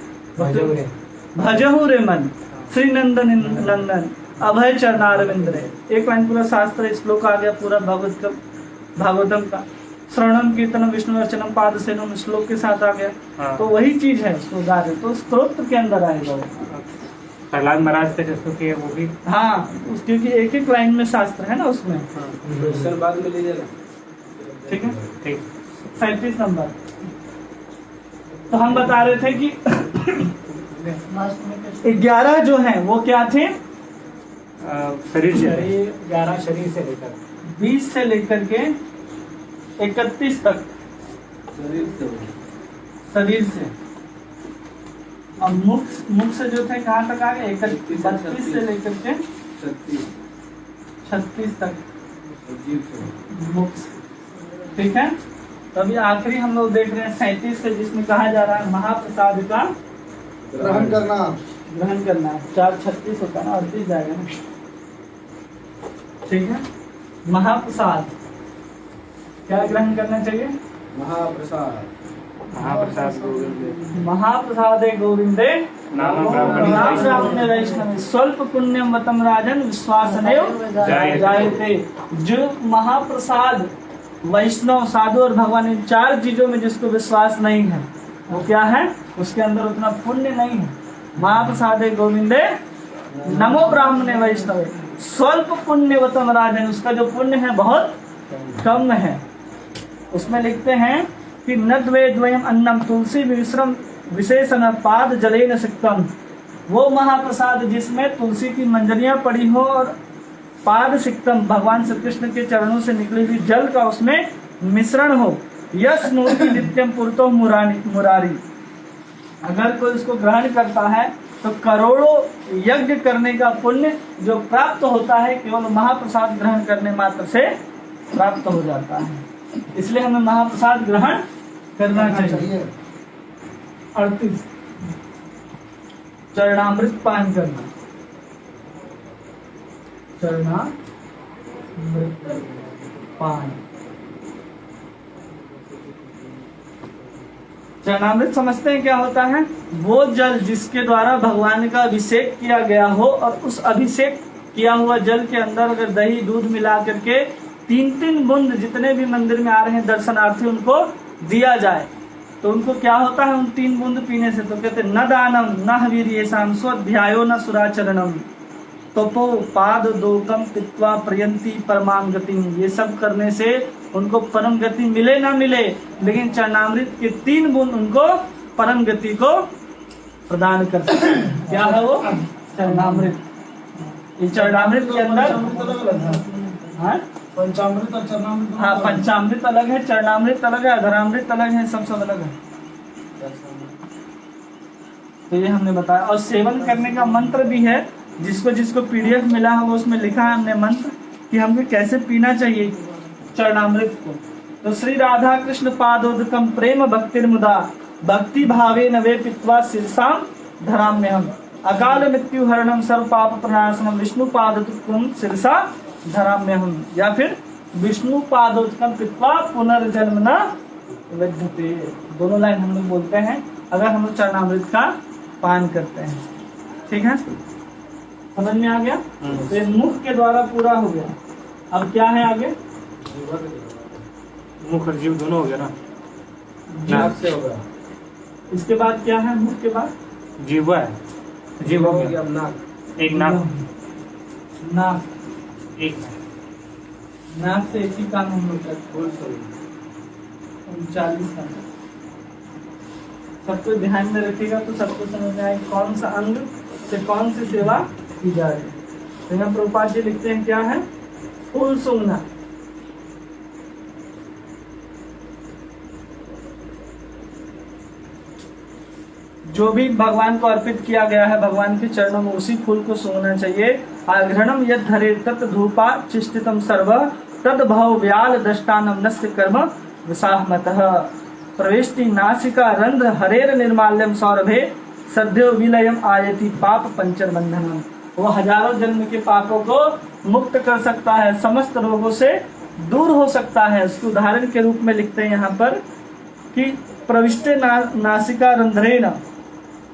भजहु रे मन श्री नंदन नंदन अभय चरणारविंद रे। एक लाइन पूरा शास्त्र श्लोक आ गया पूरा भागवतम का। श्रवणम कीर्तनम विष्णु अर्चनम पाद सेनम श्लोक के साथ आ गया। हाँ। तो वही चीज है उसको गा रहे, तो स्तोत्र के अंदर आएगा वो। प्रहलाद महाराज थे जिसको किए वो भी। हाँ क्योंकि एक एक लाइन में शास्त्र है ना उसमें। बाद में ले जाना। ठीक है, ठीक 37 नंबर। तो हम बता रहे थे कि 11 जो है वो क्या थे, शरीर से 11 शरीर से लेकर 20 से लेकर के 31 तक शरीर से, और मुख से जो थे कहाँ तक आ गए, 32 से लेकर के 36 तक मुख से। ठीक है, तो अभी आखिरी हम लोग देख रहे हैं 37 से, जिसमें कहा जा रहा है महाप्रसाद का ग्रहण करना है। 4:36 होता है ना, 38 जाएगा ना। ठीक है, महाप्रसाद क्या ग्रहण करना चाहिए, महाप्रसाद महाप्रसादे गोविंदे नाम ब्राह्मणे वैष्णवे स्वल्प पुण्यम वतम राजन विश्वासनेव जायते। जो महाप्रसाद वैष्णव साधु और भगवान इन 4 चीजों में जिसको विश्वास नहीं है वो क्या है, उसके अंदर उतना पुण्य नहीं है। महाप्रसादे गोविंदे नमो ब्राह्मणे वैष्णवे स्वल्प पुण्यवतम राजन, उसका जो पुण्य है बहुत कम है। उसमें लिखते हैं कि नद्वेद्वयम अन्नम तुलसी विश्रम विशेषण पाद जलेन सिक्तम, वो महाप्रसाद जिसमें तुलसी की मंजरियां पड़ी हो और पाद सिक्तम भगवान श्री कृष्ण के चरणों से निकली हुई जल का उसमें मिश्रण हो। यश नूति नित्यम पुरतो मुरारी, अगर कोई उसको ग्रहण करता है तो करोड़ों यज्ञ करने का पुण्य जो प्राप्त होता है केवल महाप्रसाद ग्रहण करने मात्र से प्राप्त हो जाता है। इसलिए हमें महाप्रसाद ग्रहण करना चाहिए। 38 चरणामृत पान करना, चरणामृत पान। चरणामृत समझते हैं क्या होता है, वो जल जिसके द्वारा भगवान का अभिषेक किया गया हो और उस अभिषेक किया हुआ जल के अंदर अगर दही दूध मिला करके 3-3 बूंद जितने भी मंदिर में आ रहे हैं दर्शनार्थी उनको दिया जाए तो उनको क्या होता है, उन 3 बूंद पीने से। तो कहते न दानम न हवीर्येषां स्वाध्यायो न सुराचरणम तपो पाद दोकम पित्वा प्रयंती परमाम गतिम। ये सब करने से उनको परम गति मिले ना मिले, लेकिन चरणामृत के 3 बूंद उनको परम गति को प्रदान कर सकते हैं। क्या है वो चरणामृत। इस चरणामृत के अंदर पंचामृत और चरणामृत। हाँ, पंचामृत अलग है, चरणामृत अलग है, अधरामृत अलग है, सब अलग है। तो ये हमने बताया। और सेवन करने का मंत्र भी है, जिसको जिसको PDF मिला है वो उसमें लिखा है हमने मंत्र कि हमें कैसे पीना चाहिए चरणामृत को। तो श्री राधा कृष्ण पादोदकम प्रेम भक्तिर्मुदा भक्ति भावे नवे पित्वा शीर्षाम धराम्यहम अकाल मृत्यु हरणम सर्व पाप प्रणाशनम विष्णु पादोदकम शीर्षा धराम्यहम, या फिर विष्णु पादोदकम पित्वा पुनर्जन्म न विद्यते। दोनों लाइन हम लोग बोलते हैं अगर हम लोग चरणामृत का पान करते हैं। ठीक है, समझ में आ गया। तो ये मुख के द्वारा पूरा हो गया। अब क्या है आगे, मुख और जीव दोनों हो गया ना। नाक से होगा। इसके बाद क्या है, मुख के बाद जीवा है, जीव हो गया। नाक। एक नाक, नाक। एक नाक से एक ही काम हम लोग करते हैं, 39 का। सबको ध्यान में रखिएगा तो सबको समझ में आएगा कौन सा अंग से कौन सी सेवा की जा रही है। तो यहाँ प्रभुपाद जी लिखते हैं क्या है, फूल सूंघना। जो भी भगवान को अर्पित किया गया है भगवान के चरणों में उसी फूल को सूंघना चाहिए। आघ्रणम यद धरे तत् धूपा चिष्टितम सर्व तद भव व्याल दष्टानम नस्य कर्म विसाहमतः प्रवेष्टि नासिका रंध्र हरेर निर्माल्यम सौरभे सद्यो विलयम आयति पाप पंचर बंधनम। वो हजारों जन्म के पापों को मुक्त कर सकता है, समस्त रोगों से दूर हो सकता है। उसके उदाहरण के रूप में लिखते हैं यहाँ पर कि प्रविष्टे नासिका रंध्रेण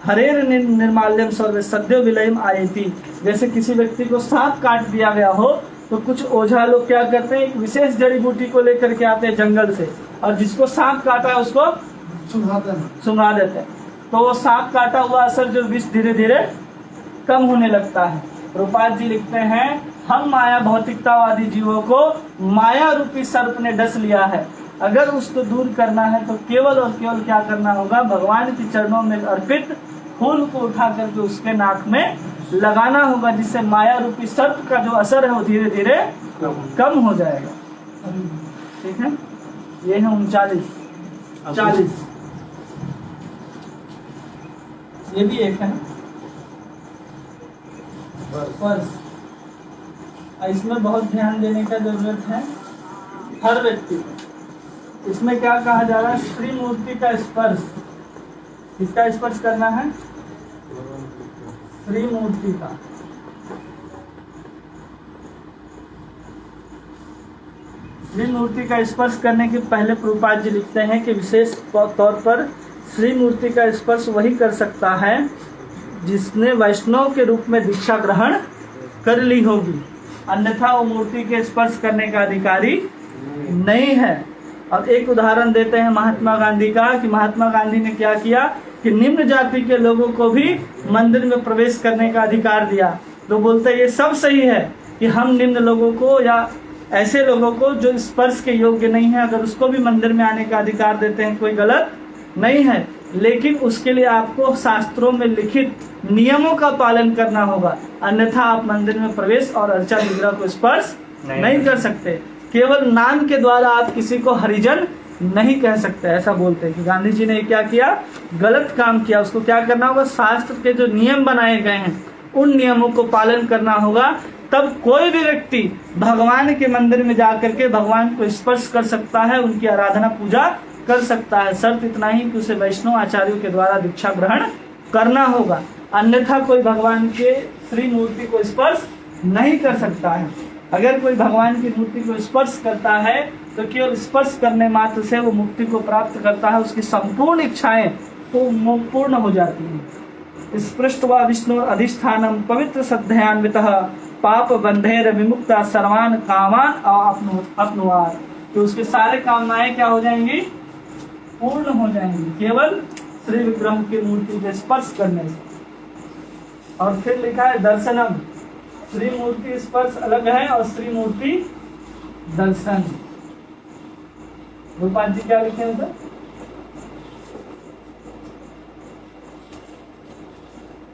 हरेर निर्माल्यम सर्व सद्यो विलयम आयति। जैसे किसी व्यक्ति को सांप काट दिया गया हो तो कुछ ओझा लोग क्या करते हैं, एक विशेष जड़ी बूटी को लेकर के आते हैं जंगल से, और जिसको सांप काटा है उसको सुंघा देते हैं, तो वो सांप काटा हुआ असर जो विष धीरे धीरे कम होने लगता है। रूपाल जी लिखते हैं, हम माया भौतिकतावादी जीवों को माया रूपी सर्प ने डस लिया है। अगर उसको दूर करना है तो केवल और केवल क्या करना होगा, भगवान के चरणों में अर्पित फूल को उठा करके उसके नाक में लगाना होगा, जिससे माया रूपी सर्प का जो असर है वो धीरे धीरे कम हो जाएगा। ठीक है, ये है 39 ये भी एक है स्पर्श। इसमें बहुत ध्यान देने का जरूरत है हर व्यक्ति को। इसमें क्या कहा जा रहा है, श्री मूर्ति का स्पर्श। किसका स्पर्श करना है, श्री मूर्ति का। श्री मूर्ति का स्पर्श करने के पहले प्रभुपाद जी लिखते हैं कि विशेष तौर पर श्री मूर्ति का स्पर्श वही कर सकता है जिसने वैष्णव के रूप में दीक्षा ग्रहण कर ली होगी, अन्यथा वो मूर्ति के स्पर्श करने का अधिकारी नहीं है। अब एक उदाहरण देते हैं महात्मा गांधी का, कि महात्मा गांधी ने क्या किया कि निम्न जाति के लोगों को भी मंदिर में प्रवेश करने का अधिकार दिया। तो बोलते हैं ये सब सही है कि हम निम्न लोगों को या ऐसे लोगों को जो स्पर्श के योग्य नहीं है, अगर उसको भी मंदिर में आने का अधिकार देते हैं, कोई गलत नहीं है, लेकिन उसके लिए आपको शास्त्रों में लिखित नियमों का पालन करना होगा, अन्यथा आप मंदिर में प्रवेश और अर्चा विग्रह को स्पर्श नहीं कर सकते। केवल नाम के द्वारा आप किसी को हरिजन नहीं कह सकते, ऐसा बोलते हैं कि गांधी जी ने क्या किया, गलत काम किया। उसको क्या करना होगा, शास्त्र के जो नियम बनाए गए हैं उन नियमों को पालन करना होगा, तब कोई भी व्यक्ति भगवान के मंदिर में जाकर के भगवान को स्पर्श कर सकता है, उनकी आराधना पूजा कर सकता है। शर्त इतना ही कि उसे वैष्णव आचार्यों के द्वारा दीक्षा ग्रहण करना होगा, अन्यथा कोई भगवान के श्री मूर्ति को स्पर्श नहीं कर सकता है। अगर कोई भगवान की मूर्ति को स्पर्श करता है तो केवल स्पर्श करने मात्र से वो मुक्ति को प्राप्त करता है, उसकी संपूर्ण इच्छाएं तो पूर्ण हो जाती हैं। स्पृष्ट्वा विष्णु अधिष्ठानम पवित्र सद्ध्यान्वितः पाप बंधेर विमुक्ता सर्वान कामान अपनुआर। तो उसके सारे कामनाएं क्या हो जाएंगी, पूर्ण हो जाएंगी, केवल श्री विग्रह की मूर्ति के स्पर्श करने से। और फिर लिखा है दर्शनम, श्री मूर्ति स्पर्श अलग है और श्री मूर्ति दर्शन। रूपाल जी क्या लिखे हैं?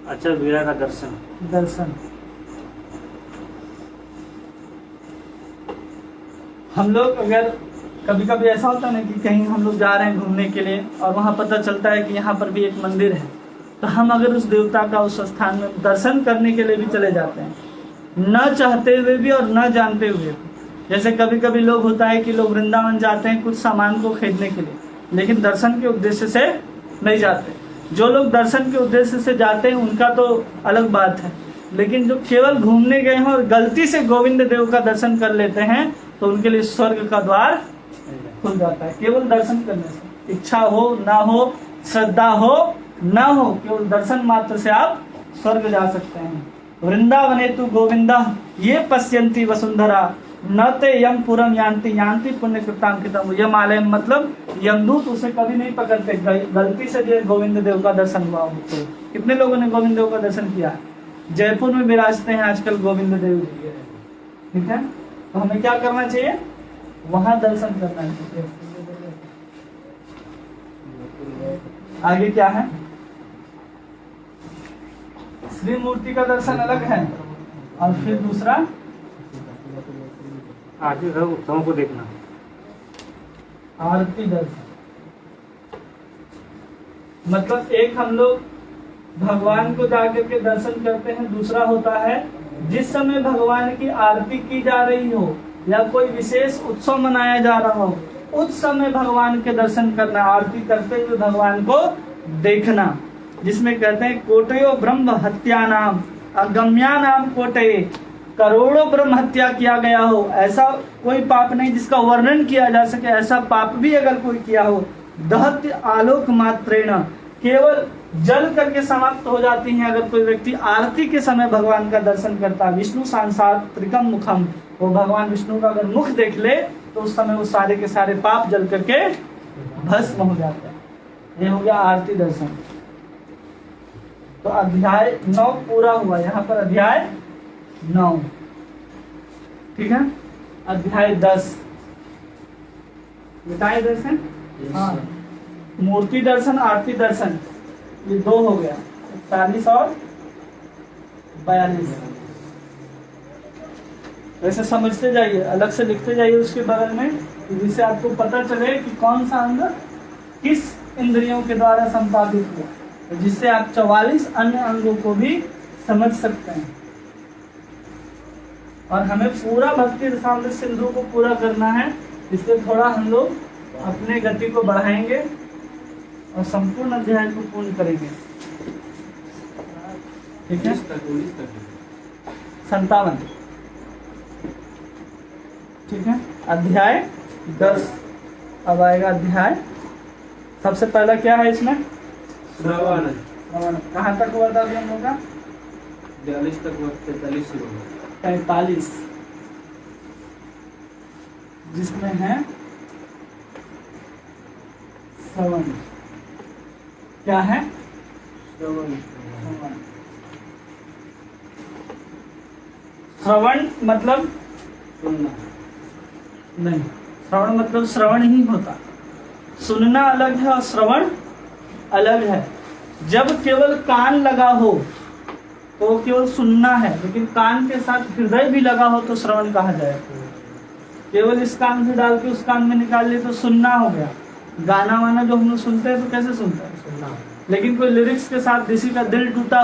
अच्छा विग्रह का दर्शन। दर्शन हम लोग अगर कभी कभी ऐसा होता है ना कि कहीं हम लोग जा रहे हैं घूमने के लिए और वहाँ पता चलता है कि यहाँ पर भी एक मंदिर है, तो हम अगर उस देवता का उस स्थान में दर्शन करने के लिए भी चले जाते हैं, न चाहते हुए भी और न जानते हुए भी। जैसे कभी कभी लोग होता है कि लोग वृंदावन जाते हैं कुछ सामान को खरीदने के लिए, लेकिन दर्शन के उद्देश्य से नहीं जाते। जो लोग दर्शन के उद्देश्य से जाते हैं उनका तो अलग बात है, लेकिन जो केवल घूमने गए हैं और गलती से गोविंद देव का दर्शन कर लेते हैं तो उनके लिए स्वर्ग का द्वार खुल जाता है, केवल दर्शन करने से। इच्छा हो ना हो, श्रद्धा हो ना हो, केवल दर्शन मात्र से आप स्वर्ग जा सकते हैं। वृंदावने तु गोविंदा ये पश्यंती वसुंधरा न ते यम पुरम यान्ति यान्ति पुण्य कृतांकितम। यम आलय मतलब यमदूत उसे कभी नहीं पकड़ते, गलती से जो गोविंद देव का दर्शन हुआ हो। तो कितने लोगों ने गोविंद देव का दर्शन किया? जयपुर में विराजते हैं आजकल गोविंद देव जी, ठीक है। तो हमें क्या करना चाहिए, वहां दर्शन करना चाहिए। आगे क्या है, श्री मूर्ति का दर्शन अलग है और फिर दूसरा आगे उत्सवों को देखना, आरती दर्शन। मतलब एक हम लोग भगवान को जाकर के दर्शन करते हैं। दूसरा होता है जिस समय भगवान की आरती की जा रही हो या कोई विशेष उत्सव मनाया जा रहा हो, उस समय भगवान के दर्शन करना, आरती करते हुए भगवान को देखना, जिसमें कहते हैं कोटयो ब्रह्म हत्या नाम अगम्या नाम कोटये, करोड़ों ब्रह्म हत्या किया गया हो, ऐसा कोई पाप नहीं जिसका वर्णन किया जा सके। ऐसा पाप भी अगर कोई किया हो, दहत्य आलोक मात्रेण, केवल जल करके समाप्त हो जाती हैं अगर कोई व्यक्ति आरती के समय भगवान का दर्शन करता है। विष्णु सांसात्रिकम मुखम, वो भगवान विष्णु का अगर मुख देख ले तो उस समय वो सारे के सारे पाप जल करके भस्म हो जाते हैं। ये हो गया आरती दर्शन। तो अध्याय 9 पूरा हुआ। यहाँ पर अध्याय 9, ठीक है। अध्याय 10 बताए दर्शन, हाँ, मूर्ति दर्शन, आरती दर्शन, ये 2 हो गया। 41 और 42 वैसे समझते जाइए, अलग से लिखते जाइए उसके बगल में, जिससे आपको पता चले कि कौन सा अंग किस इंद्रियों के द्वारा संपादित हुआ, जिससे आप 44 अन्य अंगों को भी समझ सकते हैं। और हमें पूरा भक्ति रसामृत सिंधु को पूरा करना है, इसलिए थोड़ा हम लोग अपने गति को बढ़ाएंगे और संपूर्ण अध्याय को पूर्ण करेंगे, ठीक है। 57, ठीक है। अध्याय 10 अब आएगा। अध्याय सबसे पहला क्या है इसमें? श्रवण। कहाँ तक हुआ था अभी हम लोग का? 42 तक हुआ, 43 शुरू हुआ। 45, जिसमें है श्रवण। क्या है? श्रवण। श्रवण मतलब सुनना नहीं, श्रवण मतलब श्रवण ही होता। सुनना अलग है और श्रवण अलग है। जब केवल कान लगा हो तो केवल सुनना है, लेकिन कान के साथ हृदय भी लगा हो तो श्रवण कहा जाएगा। केवल इस कान से डाल के उस कान में निकाल ले तो सुनना हो गया। गाना वाना जो हम लोग सुनते हैं तो कैसे सुनते हैं? सुनना। लेकिन कोई लिरिक्स के साथ किसी का दिल टूटा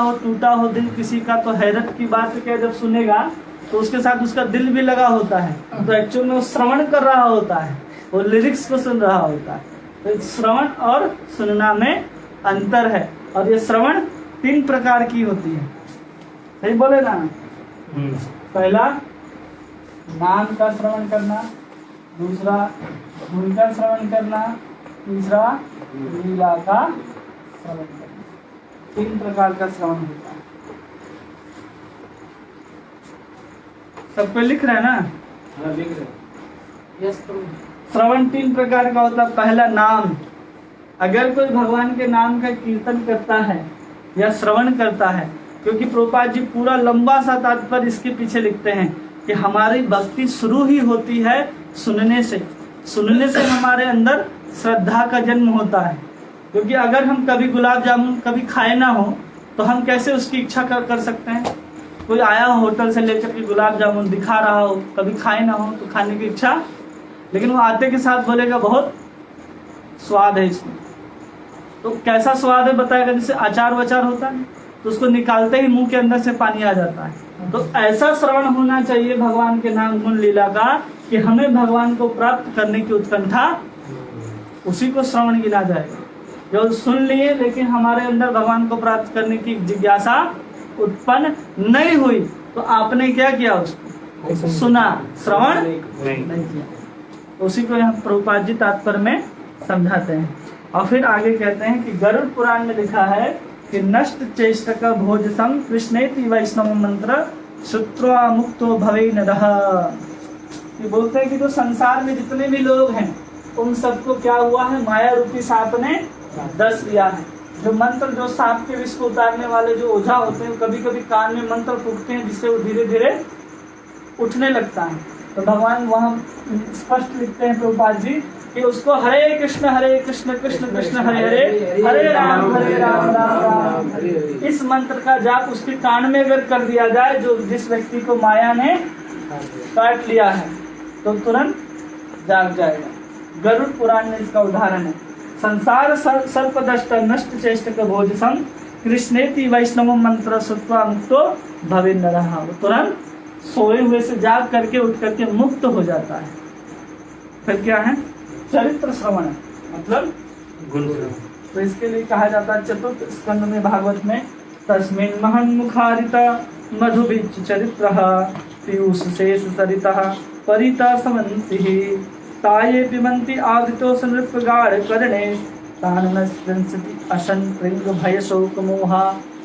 हो दिल किसी का, तो हैरत की बात क्या, जब सुनेगा तो उसके साथ उसका दिल भी लगा होता है, तो एक्चुअल में वो श्रवण कर रहा होता है, वो लिरिक्स को सुन रहा होता है। तो श्रवण और सुनना में अंतर है। और ये श्रवण 3 प्रकार की होती है, सही बोले ना? पहला नाम का श्रवण करना, दूसरा गुण का श्रवण करना, तीसरा लीला का श्रवण करना। 3 प्रकार का श्रवण होता है। सब पे लिख रहे हैं ना? हाँ, लिख रहे। यस। श्रवण 3 प्रकार का होता है। पहला नाम, अगर कोई भगवान के नाम का कीर्तन करता है या श्रवण करता है, क्योंकि प्रभुपाद जी पूरा लंबा सा तात्पर्य इसके पीछे लिखते हैं कि हमारी भक्ति शुरू ही होती है सुनने से। सुनने से हमारे अंदर श्रद्धा का जन्म होता है। क्योंकि अगर हम कभी गुलाब जामुन कभी खाए ना हो तो हम कैसे उसकी इच्छा कर सकते हैं? कोई आया हो होटल से लेकर के गुलाब जामुन दिखा रहा हो, कभी खाए ना हो तो खाने की इच्छा, लेकिन वो आते के साथ बोलेगा बहुत स्वाद है इसमें। तो कैसा स्वाद है बताएगा? जैसे अचार वचार होता है तो उसको निकालते ही मुंह के अंदर से पानी आ जाता है। तो ऐसा श्रवण होना चाहिए भगवान के नाम गुण लीला का कि हमें भगवान को प्राप्त करने की उत्कंठा, उसी को श्रवण गिना जाएगा। जो सुन लिए लेकिन हमारे अंदर भगवान को प्राप्त करने की जिज्ञासा उत्पन्न नहीं हुई, तो आपने क्या किया? उसको सुना, श्रवण नहीं किया। तो उसी को यहाँ प्रभुपाद जी तात्पर्य में समझाते हैं। और फिर आगे कहते हैं कि गरुड़ पुराण में लिखा है कि नष्ट चेष्टक भोजसम कृष्णेति वैष्णव मंत्र श्रुत्वा मुक्तो भवे नरः। ये बोलते हैं कि जो संसार में जितने भी लोग हैं उन सबको क्या हुआ है? माया रूपी सांप ने डस लिया है। जो मंत्र, जो सांप के विष को उतारने वाले जो ओझा होते हैं, कभी कभी कान में मंत्र फूंकते हैं जिससे वो धीरे धीरे उठने लगता है। तो भगवान वहाँ स्पष्ट लिखते हैं प्रभुपाद जी कि उसको हरे कृष्ण कृष्ण कृष्ण हरे हरे, हरे राम राम राम। इस मंत्र का जाप उसके कान में अगर कर दिया जाए, जो जिस व्यक्ति को माया ने काट लिया है, तो तुरंत जाग जाएगा। गरुड़ पुराण में इसका उदाहरण है। संसार सर्पदष्ट नष्ट चेष्ट भोजसम कृष्णेति वैष्णव मंत्र श्रुत्वा मुक्तो भवे नरः, वो तुरंत सोए हुए से जाग करके उठ करके मुक्त हो जाता है। फिर क्या है? चरित्र श्रवण, मतलब गुरु श्रवण। तो इसके लिए कहा जाता है चतुर्थ स्कंद में भागवत में, तस्मिन् महन् मुखारिता मधुभिच्च चरित्रः पीयूष शेष सरितः परिता समन्तिः ताये पिबन्ति आदितो संरृप्गाढ़ करणे ताननस्पृंसति अशन प्रिंग भय शोक मोहा।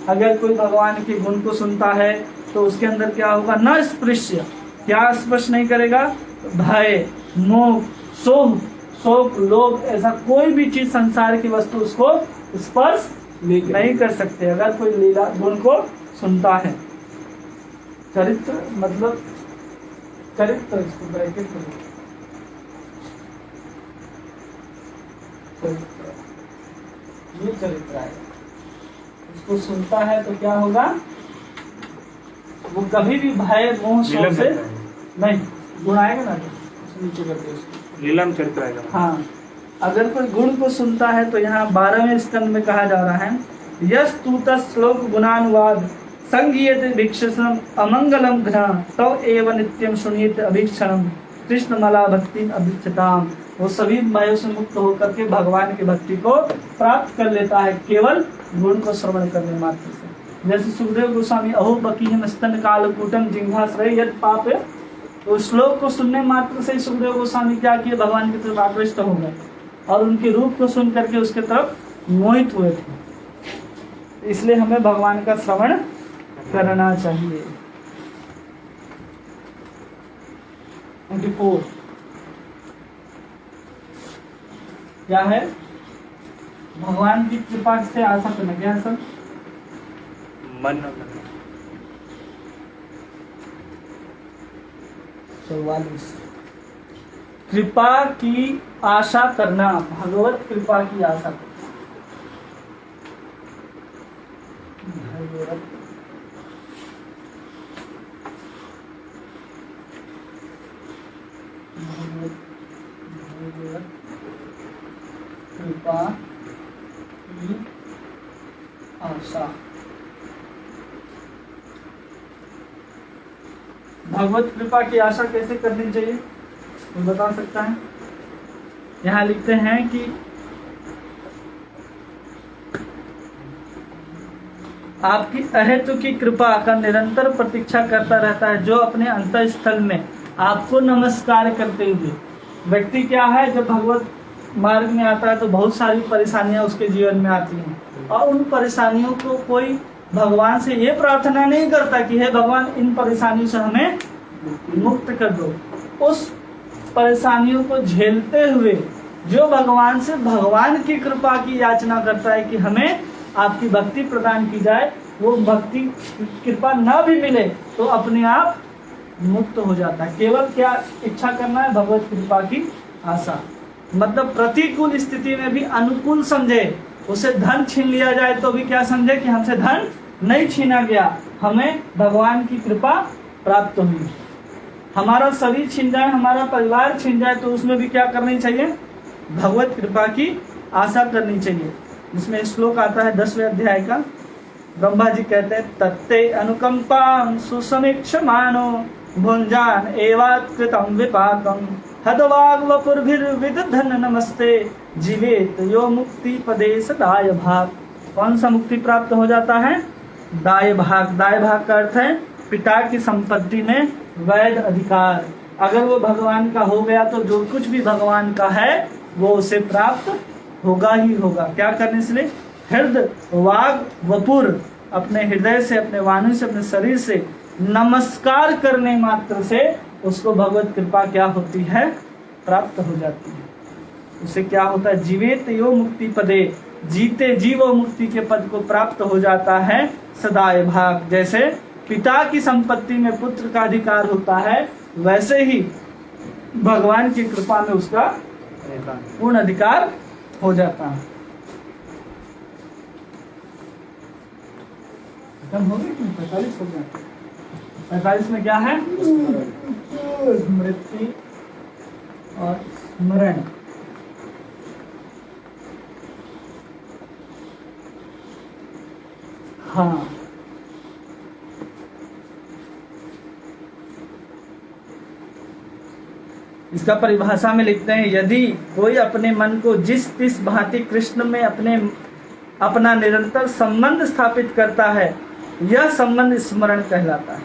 अगर कोई भगवान के गुण को सुनता है तो उसके अंदर क्या होगा? न स्पृश्य, क्या स्पर्श नहीं करेगा? भय, मोह, शोक, शोक, लोभ, ऐसा कोई भी चीज संसार की वस्तु उसको स्पर्श नहीं कर सकते अगर कोई लीला गुण को सुनता है। चरित्र मतलब चरित्र, इसको ब्रैकेट में चरित्र, ये चरित्र है, इसको सुनता है तो क्या होगा? वो कभी भी भय मोह शोक से नहीं, गुण आएगा ना नीचे करके उसको लीलम चरित्र आएगा। हाँ, अगर कोई गुण को सुनता है तो यहाँ 12वें स्कंद में कहा जा रहा है यस तूत श्लोक गुणानुवाद संगीयते भिक्षसम अमंगलम घ्न तव एव नित्यम सुनियत अभीक्षणम कृष्णमला भक्ति अभिक्षताम। वो सभी भयों से मुक्त होकर के भगवान की भक्ति को प्राप्त कर लेता है केवल गुण को श्रवण करने मात्र से। जैसे सुखदेव गोस्वामी अहो बकीहिम स्तन कालकूटम जिह्वाश्रय यद पाप, तो श्लोक को सुनने मात्र से सुखदेव गोस्वामी क्या किए? भगवान की तरफ आकृष्ट हो गए और उनके रूप को सुन करके उसके तरफ मोहित हुए थे। इसलिए हमें भगवान का श्रवण करना चाहिए। 24 क्या है? भगवान की कृपा से आशा करना। क्या है सर? मन 44 कृपा की आशा करना, भगवत कृपा की आशा करना। भगवत कृपा की आशा। भगवत कृपा की आशा कैसे करनी चाहिए, कोई बता सकता है? यहाँ लिखते हैं कि आपकी अहेतु की कृपा का निरंतर प्रतीक्षा करता रहता है, जो अपने अंतःस्थल में आपको नमस्कार करते हुए व्यक्ति क्या है, जब भगवत मार्ग में आता है तो बहुत सारी परेशानियां उसके जीवन में आती हैं और उन परेशानियों को कोई भगवान से ये प्रार्थना नहीं करता कि हे भगवान इन परेशानियों से हमें मुक्त कर दो। उस परेशानियों को झेलते हुए जो भगवान से भगवान की कृपा की याचना करता है कि हमें आपकी भक्ति प्रदान की जाए, वो भक्ति कृपा न भी मिले तो अपने आप मुक्त हो जाता है। केवल क्या इच्छा करना है? भगवत कृपा की आशा। मतलब प्रतिकूल स्थिति में भी अनुकूल समझे, उसे धन छीन लिया जाए तो भी क्या समझे कि हमसे धन नहीं छीना गया, हमें भगवान की कृपा प्राप्त हुई। हमारा शरीर छीन जाए, हमारा परिवार छीन जाए तो उसमें भी क्या करनी चाहिए? भगवत कृपा की आशा करनी चाहिए। जिसमें श्लोक आता है 10वें अध्याय का, ब्रह्मा जी कहते हैं तत्ते अनुकंपा सुसमीक्ष मानो भुंजान एवात्कृतम विपाकम हदवाग वपुर्भिर्विदधन नमस्ते जीवेत यो मुक्ति पदे सदाय भाग। कौन सा मुक्ति प्राप्त हो जाता है? दाय भाग। दाय भाग का अर्थ है पिता की संपत्ति में वैध अधिकार। अगर वो भगवान का हो गया तो जो कुछ भी भगवान का है वो उसे प्राप्त होगा ही होगा। क्या करने से? हृदय वाग वपुर, अपने हृदय से, अपने वाणी से, अपने शरीर से नमस्कार करने मात्र से उसको भगवत कृपा क्या होती है? प्राप्त हो जाती है। उसे क्या होता है? जीवित यो मुक्ति पदे, जीते जी वो मुक्ति के पद को प्राप्त हो जाता है सदाय भाग। जैसे पिता की संपत्ति में पुत्र का अधिकार होता है, वैसे ही भगवान की कृपा में उसका पूर्ण अधिकार हो जाता है। खत्म हो गई? 45 हो गया। 45 में क्या है? स्मृति और स्मरण। हाँ, इसका परिभाषा में लिखते हैं, यदि कोई अपने मन को जिस तिस भांति कृष्ण में अपना निरंतर संबंध स्थापित करता है, यह संबंध स्मरण कहलाता है।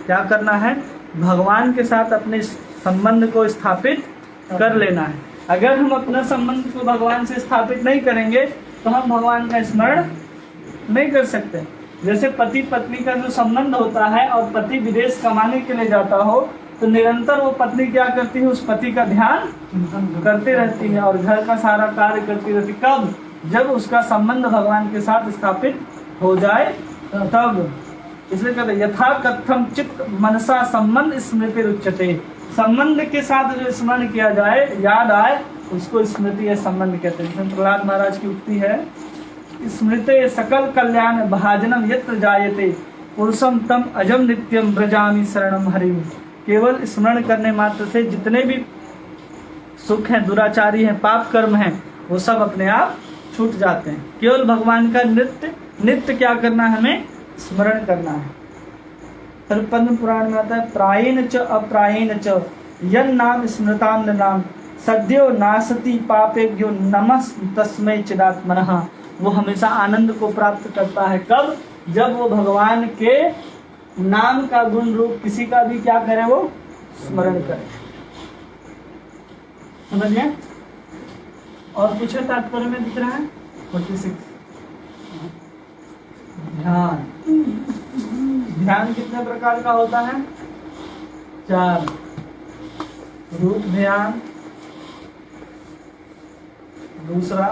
क्या करना है? भगवान के साथ अपने संबंध को स्थापित कर लेना है। अगर हम अपना संबंध को भगवान से स्थापित नहीं करेंगे तो हम भगवान का स्मरण नहीं कर सकते। जैसे पति पत्नी का जो संबंध होता है और पति विदेश कमाने के लिए जाता हो तो निरंतर वो पत्नी क्या करती है? उस पति का ध्यान करती रहती है और घर का सारा कार्य करती रहती। कब? जब उसका संबंध भगवान के साथ स्थापित हो जाए तब। इसलिए कहते हैं यथा कथम चित्त मनसा संबंध स्मृति उच्यते। संबंध के साथ जो स्मरण किया जाए, याद आए, उसको स्मृति या संबंध कहते हैं। प्रहलाद महाराज की उक्ति है, स्मृते सकल कल्याण भाजनम यत्र जायते पुरुषम तम अजम नित्यम ब्रजामि शरणम हरिम। केवल स्मरण करने मात्र से जितने भी सुख हैं, दुराचारी हैं, पाप कर्म हैं, वो सब अपने आप छूट जाते हैं। केवल भगवान का नित्य क्या करना है? हमें स्मरण करना है। फिर पद्म पुराण में आता है, प्रायेण च अप्रायेण च यन नाम स्मृतान नाम सद्यो नासति पापेभ्यो नमः तस्मै चिदात्मनः। वो हमेशा आनंद को प्राप्त करता है। कब? जब वो भगवान के नाम का गुण रूप किसी का भी क्या करे? वो स्मरण करे। समझिए? और कुछ तात्पर्य में दिख रहा है 46। ध्यान। ध्यान कितने प्रकार का होता है? 4। रूप ध्यान, दूसरा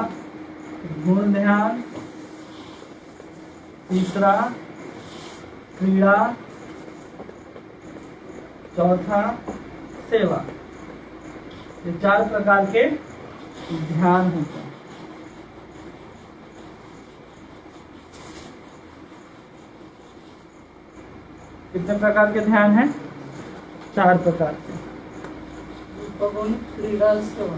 गुण ध्यान, तीसरा क्रीड़ा, चौथा सेवा। ये 4 प्रकार के ध्यान होते हैं। कितने प्रकार के ध्यान हैं? 4 प्रकार के। क्रीड़ा सेवा।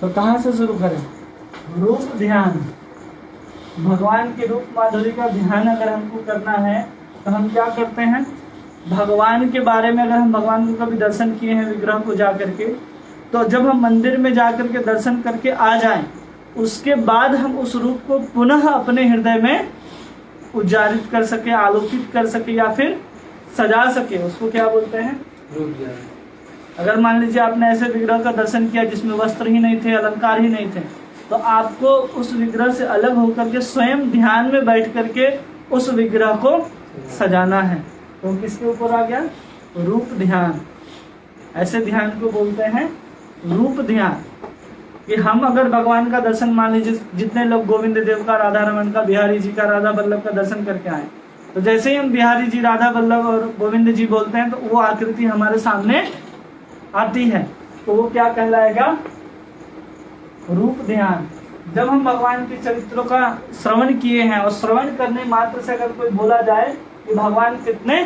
तो कहाँ से शुरू करें? रूप ध्यान। भगवान के रूप माधुरी का ध्यान अगर हमको करना है तो हम क्या करते हैं? भगवान के बारे में, अगर हम भगवान को कभी दर्शन किए हैं विग्रह को जा करके, तो जब हम मंदिर में जा करके दर्शन करके आ जाएं, उसके बाद हम उस रूप को पुनः अपने हृदय में उजारित कर सके, आलोकित कर सके या फिर सजा सके, उसको क्या बोलते हैं? रूप ध्यान। अगर मान लीजिए आपने ऐसे विग्रह का दर्शन किया जिसमें वस्त्र ही नहीं थे, अलंकार ही नहीं थे, तो आपको उस विग्रह से अलग होकर के स्वयं ध्यान में बैठ करके उस विग्रह को सजाना है। तो किसके ऊपर आ गया? रूप ध्यान। ऐसे ध्यान को बोलते हैं रूप ध्यान। कि हम अगर भगवान का दर्शन, मान लीजिए जितने लोग गोविंद देव का, राधा रमन का, बिहारी जी का, राधा वल्लभ का दर्शन करके आए, तो जैसे ही हम बिहारी जी, राधा वल्लभ और गोविंद जी बोलते हैं तो वो आकृति हमारे सामने आती है, तो वो क्या कहलाएगा? रूप ध्यान। जब हम भगवान के चरित्रों का श्रवण किए हैं और श्रवण करने मात्र से अगर कोई बोला जाए कि भगवान कितने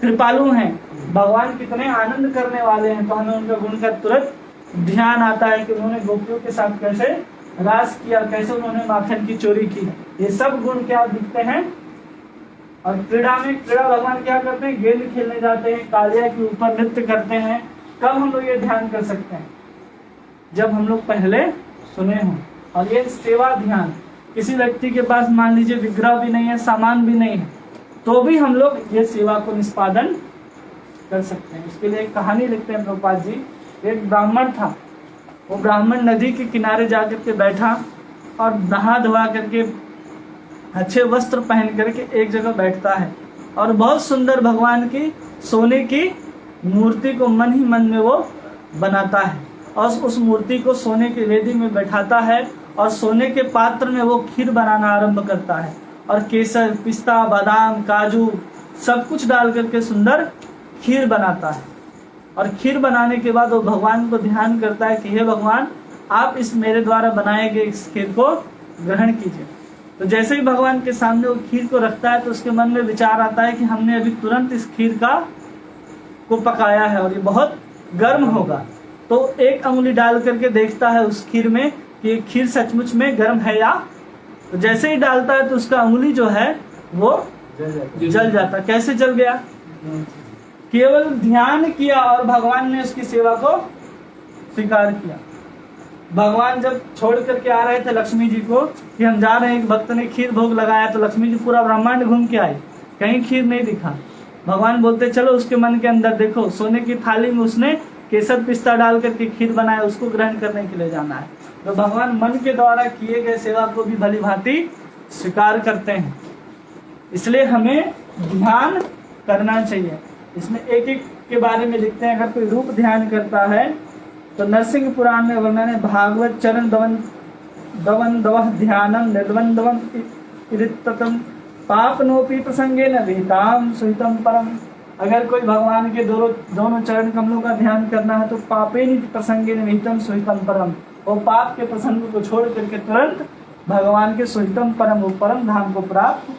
कृपालु हैं, भगवान कितने आनंद करने वाले हैं, तो हमें उनका गुण का तुरंत ध्यान आता है कि उन्होंने गोपियों के साथ कैसे रास किया, कैसे उन्होंने माखन की चोरी की। ये सब गुण क्या दिखते हैं। और क्रीड़ा में, क्रीड़ा भगवान क्या करते हैं? गेंद खेलने जाते हैं, कालिया के ऊपर नृत्य करते हैं। कब हम लोग ये ध्यान कर सकते हैं? जब हम लोग पहले सुने हों। और ये सेवा ध्यान, किसी व्यक्ति के पास मान लीजिए विग्रह भी नहीं है, सामान भी नहीं है, तो भी हम लोग ये सेवा को निष्पादन कर सकते हैं। उसके लिए एक कहानी लिखते हैं प्रभुपाद जी। एक ब्राह्मण था, वो ब्राह्मण नदी के किनारे जाकर के बैठा और नहा धोआ करके अच्छे वस्त्र पहन करके एक जगह बैठता है और बहुत सुंदर भगवान की सोने की मूर्ति को मन ही मन में वो बनाता है और उस मूर्ति को सोने की वेदी में बैठाता है और सोने के पात्र में वो खीर बनाना आरंभ करता है और केसर, पिस्ता, बादाम, काजू सब कुछ डाल करके सुंदर खीर बनाता है। और खीर बनाने के बाद वो भगवान को ध्यान करता है कि हे भगवान, आप इस मेरे द्वारा बनाए गए इस खीर को ग्रहण कीजिए। तो जैसे ही भगवान के सामने वो खीर को रखता है तो उसके मन में विचार आता है कि हमने अभी तुरंत इस खीर को पकाया है और ये बहुत गर्म होगा, तो एक अंगुली डाल करके देखता है उस खीर में कि ये खीर सचमुच में गर्म है या, तो जैसे ही डालता है तो उसका अंगुली जो है वो जल जाता। कैसे जल गया? केवल ध्यान किया और भगवान ने उसकी सेवा को स्वीकार किया। भगवान जब छोड़ करके आ रहे थे लक्ष्मी जी को कि हम जा रहे हैं, एक भक्त ने खीर भोग लगाया, तो लक्ष्मी जी पूरा ब्रह्मांड घूम के आई, कहीं खीर नहीं दिखा। भगवान बोलते चलो उसके मन के अंदर देखो, सोने की थाली में उसने केसर पिस्ता डाल करके खीर बनाया, उसको ग्रहण करने के लिए जाना है। तो भगवान मन के द्वारा किए गए सेवा को भी भली भांति स्वीकार करते हैं, इसलिए हमें ध्यान करना चाहिए। इसमें एक एक के बारे में लिखते हैं। अगर कोई रूप ध्यान करता है तो नरसिंह पुराण में वर्णन है, भागवत चरण दवन दवह ध्यानम निर्द्वंद्वम इरित्ततम पापनोपि प्रसंगेन विहिताम सुहितम परम। अगर कोई भगवान के दोनों चरण कमलों का ध्यान करना है तो पापेन प्रसंगेन विहितम सुहितम परम, वो पाप के प्रसंग को छोड़ करके तुरंत भगवान के सुहितम परम, वो परम धाम को प्राप्त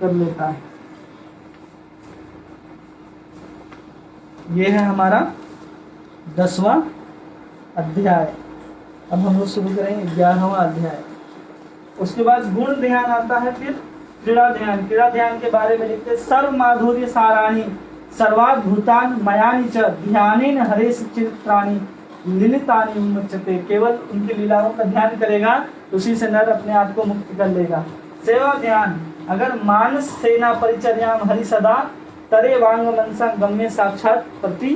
कर लेता है। ये है हमारा 10वां अध्याय। अब हम लोग शुरू करेंगे 11वां अध्याय। उसके बाद गुण ध्यान आता है, फिर क्रीड़ा ध्यान। क्रीड़ा ध्यान के बारे में लिखते, सर्व माधुर्य साराणी सर्वात् भूतान मयानि च ध्यानेन हरेश चित्राणि लीलितानि उन्मुच्यते। केवल उनकी लीलाओं का ध्यान करेगा उसी से नर अपने आप को मुक्त कर लेगा। सेवा ध्यान, अगर मानस सेना परिचर्याम हरि सदा तरे वांग मनसा गम्य साक्षात प्रति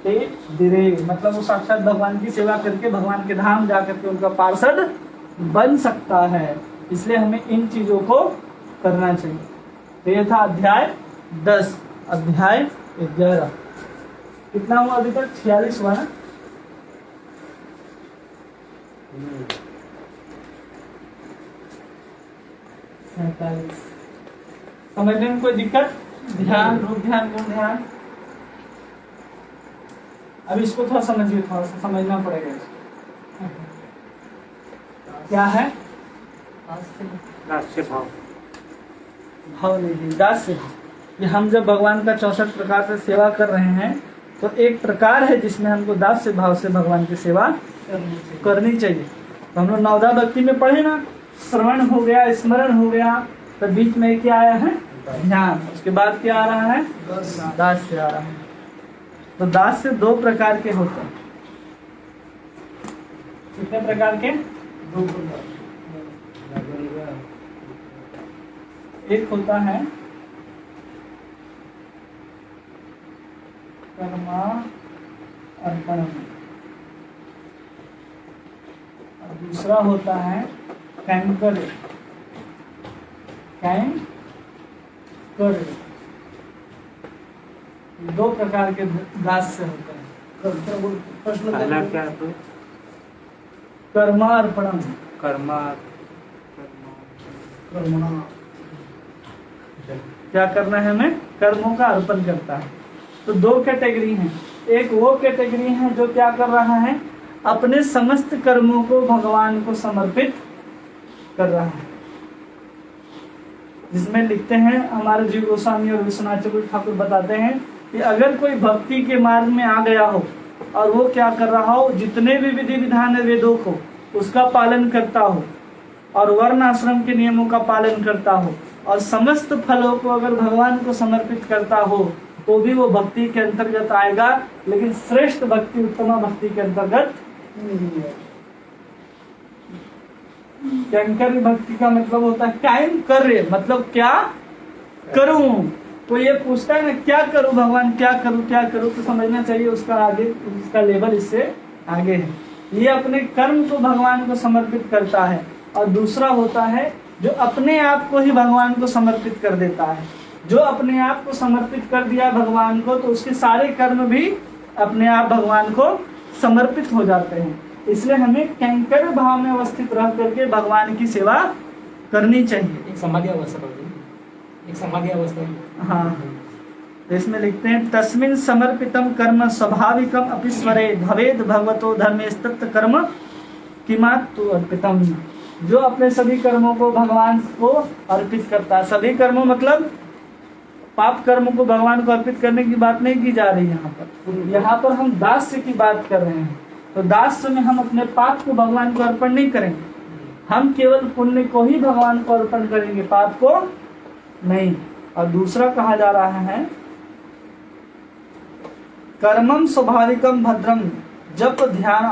ते दिरे, मतलब वो साक्षात भगवान की सेवा करके भगवान के धाम जाकर के उनका पार्षद बन सकता है। इसलिए हमें इन चीजों को करना चाहिए। तो ये था अध्याय 10। अध्याय 11 कितना हुआ अभी तक? 46 हुआ ना? समझने में कोई दिक्कत? ध्यान, रूप ध्यान, गुण ध्यान। अब इसको थोड़ा समझिए, थोड़ा सा समझना पड़ेगा इसको। क्या है? दास्य भाव। भाव नहीं, दास्य। कि हम जब भगवान का 64 प्रकार से सेवा कर रहे हैं तो एक प्रकार है जिसमें हमको दास्य भाव से भगवान की सेवा करनी चाहिए। तो हम लोग नवदा भक्ति में पढ़े ना, श्रवण हो गया, स्मरण हो गया, तो बीच में क्या आया है? ध्यान। उसके बाद क्या आ रहा है? दास्य आ रहा है। तो दास्य 2 प्रकार के होते हैं। कितने प्रकार के? 2 प्रकार। एक होता है कर्मा अर्पणम और दूसरा होता है कैंकर। 2 प्रकार के दास्य होते हैं। पहला क्या है? कर्मार्पणम। क्या करना है? हमें कर्मों का अर्पण करता है। तो 2 कैटेगरी हैं। एक वो कैटेगरी है जो क्या कर रहा है? अपने समस्त कर्मों को भगवान को समर्पित कर रहा है, जिसमें लिखते हैं हमारे जीव गोस्वामी और विश्वनाथ चक्रवर्ती ठाकुर बताते हैं कि अगर कोई भक्ति के मार्ग में आ गया हो और वो क्या कर रहा हो, जितने भी विधि विधान है वेदों को उसका पालन करता हो और वर्ण आश्रम के नियमों का पालन करता हो और समस्त फलों को अगर भगवान को समर्पित करता हो तो भी वो भक्ति के अंतर्गत आएगा, लेकिन श्रेष्ठ भक्ति उत्तम भक्ति के अंतर्गत नहीं है। कैंकर भक्ति का मतलब होता है टाइम कर रहे, मतलब क्या करूं। तो ये पूछता है ना क्या करूं भगवान, क्या करूं, तो समझना चाहिए उसका आगे, उसका लेवल इससे आगे है। ये अपने कर्म को भगवान को समर्पित करता है और दूसरा होता है जो अपने आप को ही भगवान को समर्पित कर देता है। जो अपने आप को समर्पित कर दिया भगवान को तो उसके सारे कर्म भी अपने आप भगवान को समर्पित हो जाते हैं। इसलिए हमें कैंकर भाव में अवस्थित रह करके भगवान की सेवा करनी चाहिए। एक समाधि अवस्था, एक समाधि अवस्था। हाँ, तो इसमें लिखते हैं तस्मिन् समर्पितम कर्म स्वाभाविकम अपि स्वरे भवेद भगवतो धर्मेस्तत् कर्म किमात्तु अर्पितम। जो अपने सभी कर्मों को भगवान को अर्पित करता है, सभी कर्मों मतलब पाप कर्म को भगवान को अर्पित करने की बात नहीं की जा रही यहाँ पर हम दास्य की बात कर रहे हैं। तो दास में हम अपने पाप को भगवान को अर्पण नहीं करेंगे, हम केवल पुण्य को ही भगवान को अर्पण करेंगे, पाप को नहीं। और दूसरा कहा जा रहा है कर्मम स्वाभाविकम भद्रम जप ध्यान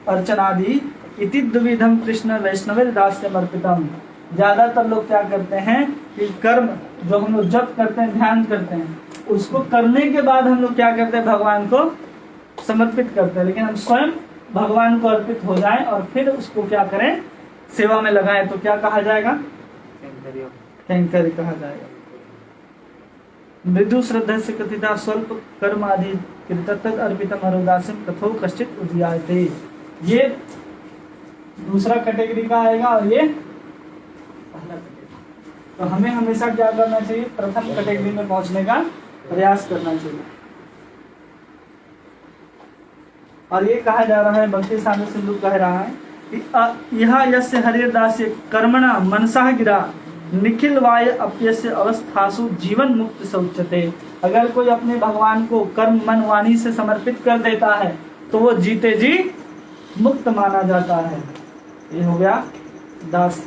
अर्चनादि इति द्विविधम कृष्ण वैष्णव दास्य समर्पितम। ज्यादातर लोग क्या करते हैं कि कर्म जो हम लोग जप करते हैं, ध्यान करते हैं, उसको करने के बाद हम लोग क्या करते हैं, भगवान को समर्पित करते हैं। लेकिन हम स्वयं भगवान को अर्पित हो जाएं और फिर उसको क्या करें, सेवा में लगाएं, तो क्या कहा जाएगा, कैंकर्य कहा जाएगा। मृदु श्रद्धा से कथिता स्वल्प कर्म आदि कृतज्ञ अर्पितम हरोदासम कथो कश्चित उद्यायते। ये दूसरा कैटेगरी का आएगा और ये पहला कैटेगरी। तो हमें हमेशा क्या करना चाहिए, प्रथम कैटेगरी में पहुंचने का प्रयास करना चाहिए। और ये कहा जा रहा है, भक्ति साधु सिंधु कह रहा है कि यह यस्य हरिदास्य कर्मणा मनसा गिरा निखिल वाय अप्यस्य अवस्थासु जीवन मुक्त सौचते। अगर कोई अपने भगवान को कर्म मन वाणी से समर्पित कर देता है तो वो जीते जी मुक्त माना जाता है। ये हो गया दास।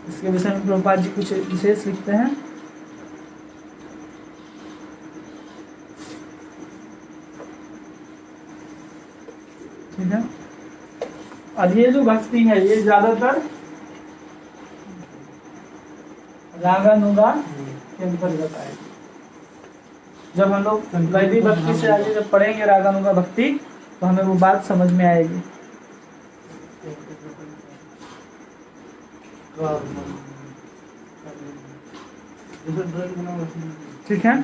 इसके विषय में प्रभुपाद जी कुछ विशेष लिखते हैं। ठीक है। और ये जो भक्ति है ये ज्यादातर रागानुगा के अंतर्गत आएगी। जब हम लोग वैदिक भक्ति से आगे जब पढ़ेंगे रागानुगा भक्ति तो हमें वो बात समझ में आएगी। ठीक है,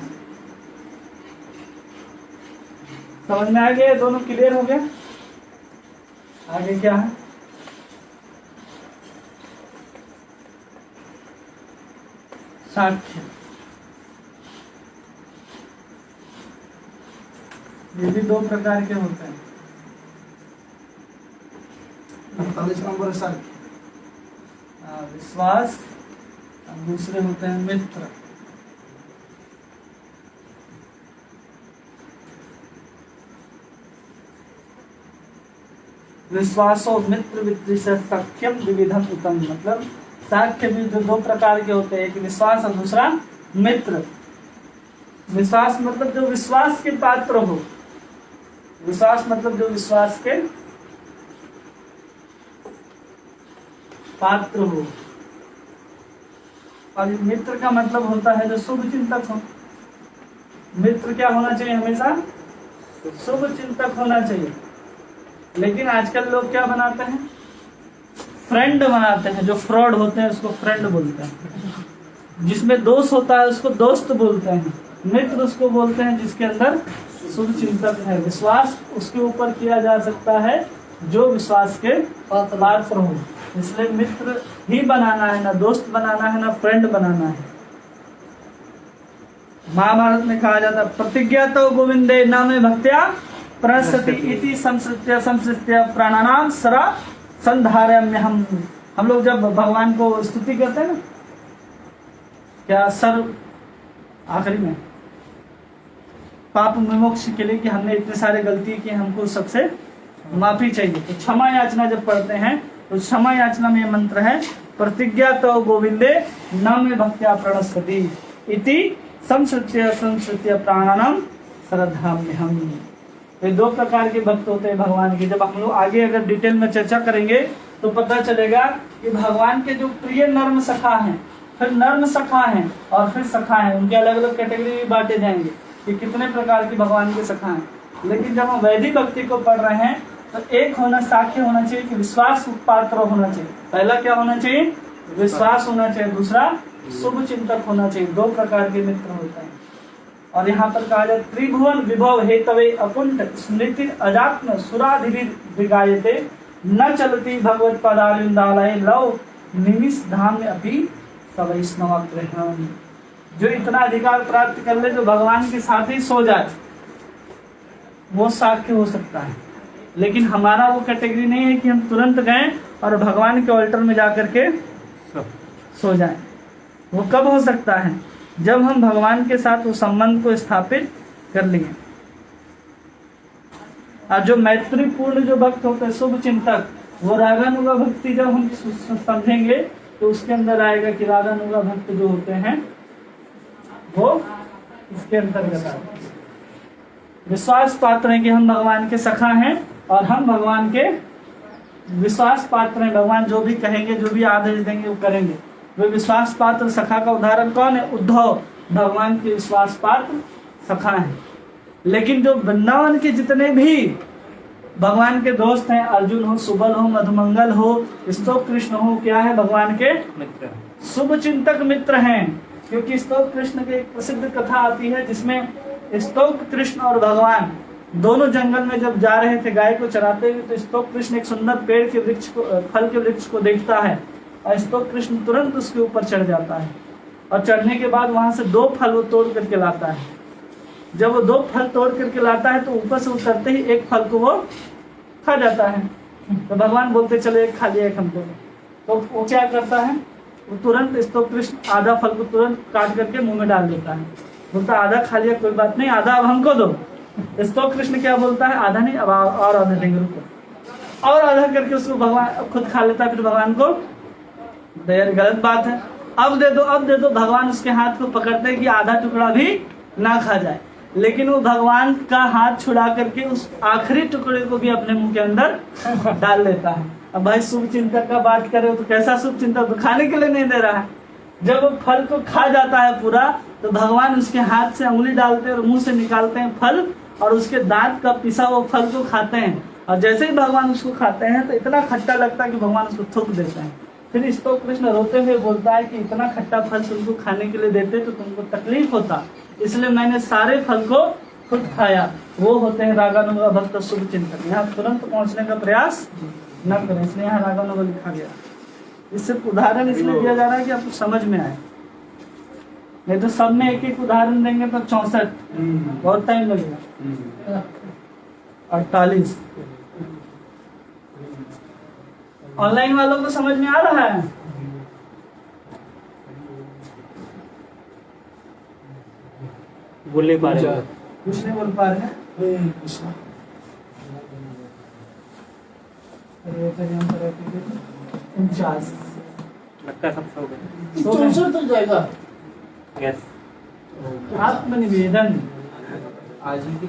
समझ में आ गया, दोनों क्लियर हो गए। आगे क्या है, साक्ष्य। ये भी दो प्रकार के होते हैं। 48 नंबर साक्ष्य, विश्वास, दूसरे होते हैं मित्र। विश्वासो मित्र विद्विषय सख्यम द्विविधम उत्तम। मतलब साक्ष्य भी दो प्रकार के होते हैं, एक विश्वास और दूसरा मित्र। विश्वास मतलब जो विश्वास के पात्र हो, विश्वास मतलब जो विश्वास के पात्र हो। और मित्र का मतलब होता है जो शुभ चिंतक हो। मित्र क्या होना चाहिए, हमेशा शुभ चिंतक होना चाहिए। लेकिन आजकल लोग क्या बनाते हैं, फ्रेंड बनाते हैं। जो फ्रॉड होते हैं उसको फ्रेंड बोलते हैं। जिसमें दोष होता है उसको दोस्त बोलते हैं। मित्र उसको बोलते हैं जिसके अंदर शुभ चिंतक है। विश्वास उसके ऊपर किया जा सकता है जो विश्वास के पात्र हो। इसलिए मित्र ही बनाना है, ना दोस्त बनाना है, ना फ्रेंड बनाना है। महाभारत में कहा जाता है प्रतिज्ञा तो गोविंदे नामे भक्त्या प्रणश्यति इति संसृत्य प्राणानाम सरा संधारम्य। हम लोग जब भगवान को स्तुति करते हैं ना, क्या सर आखिरी में पाप विमोक्ष के लिए कि हमने इतने सारे गलती की, हमको सबसे माफी चाहिए, तो क्षमा याचना जब पढ़ते हैं तो क्षमा याचना में ये मंत्र है प्रतिज्ञा तो गोविंदे नामे भक्त्या प्रणश्यति इति संसृत्य प्राणानाम श्रद्धाम्यहम्। ये दो प्रकार के भक्त होते हैं भगवान के। जब हम लोग आगे अगर डिटेल में चर्चा करेंगे तो पता चलेगा कि भगवान के जो प्रिय नर्म सखा हैं, फिर नर्म सखा हैं और फिर सखा हैं, उनके अलग अलग कैटेगरी में बांटे जाएंगे कि कितने प्रकार के भगवान के सखा हैं। लेकिन जब हम वैदिक भक्ति को पढ़ रहे हैं तो एक होना साक्ष्य होना चाहिए कि विश्वास पात्र होना चाहिए। पहला क्या होना चाहिए, विश्वास होना चाहिए। दूसरा शुभ चिंतक होना चाहिए। दो प्रकार के मित्र होते हैं। और यहाँ पर कहा जाए त्रिभुवन विभव हेतवे अकुंठ स्मृति अजात्म सुराधिगायते न चलती भगवत पदारविंदालय लव निमिष धाम अपि सवैष्णवग्रहण। जो इतना अधिकार प्राप्त कर ले, जो भगवान के साथ ही सो जाए, वो साक्ष्य हो सकता है। लेकिन हमारा वो कैटेगरी नहीं है कि हम तुरंत गए और भगवान के ऑल्टर में जाकर के सो जाएं। वो कब हो सकता है, जब हम भगवान के साथ उस संबंध को स्थापित कर लिए। और जो मैत्रीपूर्ण जो भक्त होते हैं, शुभ चिंतक, वो रागानुगा भक्ति जब हम समझेंगे तो उसके अंदर आएगा कि रागानुगा भक्त जो होते हैं वो इसके अंतर्गत आते हैं। विश्वास पात्र हैं कि हम भगवान के सखा हैं और हम भगवान के विश्वास पात्र हैं। भगवान जो भी कहेंगे, जो भी आदेश देंगे वो करेंगे। वे विश्वास पात्र सखा का उदाहरण कौन है? उद्धव भगवान के विश्वास पात्र सखा हैं। लेकिन जो वृंदावन के जितने भी भगवान के दोस्त हैं, अर्जुन हो, सुबल हो, मधुमंगल हो, स्तोक कृष्ण हो, क्या है? भगवान के मित्र, शुभ चिंतक मित्र हैं। क्योंकि स्तोक कृष्ण की एक प्रसिद्ध कथा आती है जिसमें स्तोक कृष्ण और भगवान दोनों जंगल में जब जा रहे थे गाय को चराते हुए, तो स्तोक कृष्ण एक सुंदर पेड़ के वृक्ष को, फल के वृक्ष को देखता है और स्तोक कृष्ण तुरंत उसके ऊपर चढ़ जाता है और चढ़ने के बाद वहां से 2 फल वो तोड़ करके लाता है। जब वो 2 फल तोड़ करके लाता है तो ऊपर से उतरते ही एक फल को वो खा जाता है। तो भगवान बोलते चले एक खा लिया, एक हमको। तो वो क्या करता है? वो तुरंत स्तोक कृष्ण आधा फल को तुरंत काट करके मुंह में डाल देता है। बोलता आधा खा लिया, कोई बात नहीं, आधा अब हमको दो। स्तोक कृष्ण क्या बोलता है? आधा नहीं, अब और आधा देंगे, रुको। और आधा करके उसको भगवान खुद खा लेता है। फिर भगवान को यार गलत बात है, अब दे दो, अब दे दो। भगवान उसके हाथ को पकड़ते हैं कि आधा टुकड़ा भी ना खा जाए, लेकिन वो भगवान का हाथ छुड़ा करके उस आखिरी टुकड़े को भी अपने मुंह के अंदर डाल लेता है। अब भाई शुभ चिंतक का बात करें तो कैसा शुभ चिंतक? तो खाने के लिए नहीं दे रहा है। जब वो फल को खा जाता है पूरा, तो भगवान उसके हाथ से उंगली डालते हैं और मुंह से निकालते हैं फल और उसके दांत का पिसा वो फल को खाते हैं। और जैसे ही भगवान उसको खाते हैं तो इतना खट्टा लगता है कि भगवान उसको थूक देते हैं। फिर स्तोक कृष्ण रोते हुए बोलता है कि इतना खट्टा फल तुमको खाने के लिए देते तो तुमको तकलीफ होता, इसलिए मैंने सारे फल को खुद खाया। वो होते हैं रागानुगा भक्त शुभ चिंतक। यहाँ तुरंत पहुंचने का प्रयास न करें, इसलिए यहाँ रागानुगा लिखा गया। इससे उदाहरण इसलिए दिया जा रहा है कि आपको समझ में आए, नहीं तो सब में एक एक उदाहरण देंगे तो 64 बहुत टाइम लगेगा। 48 ऑनलाइन वालों को समझ में आ रहा है? बोल नहीं पा रहे, कुछ नहीं बोल पा रहे हैं। लगता है सब सो गए। 64 तक जाएगा। यस, आत्मनिवेदन, आज ही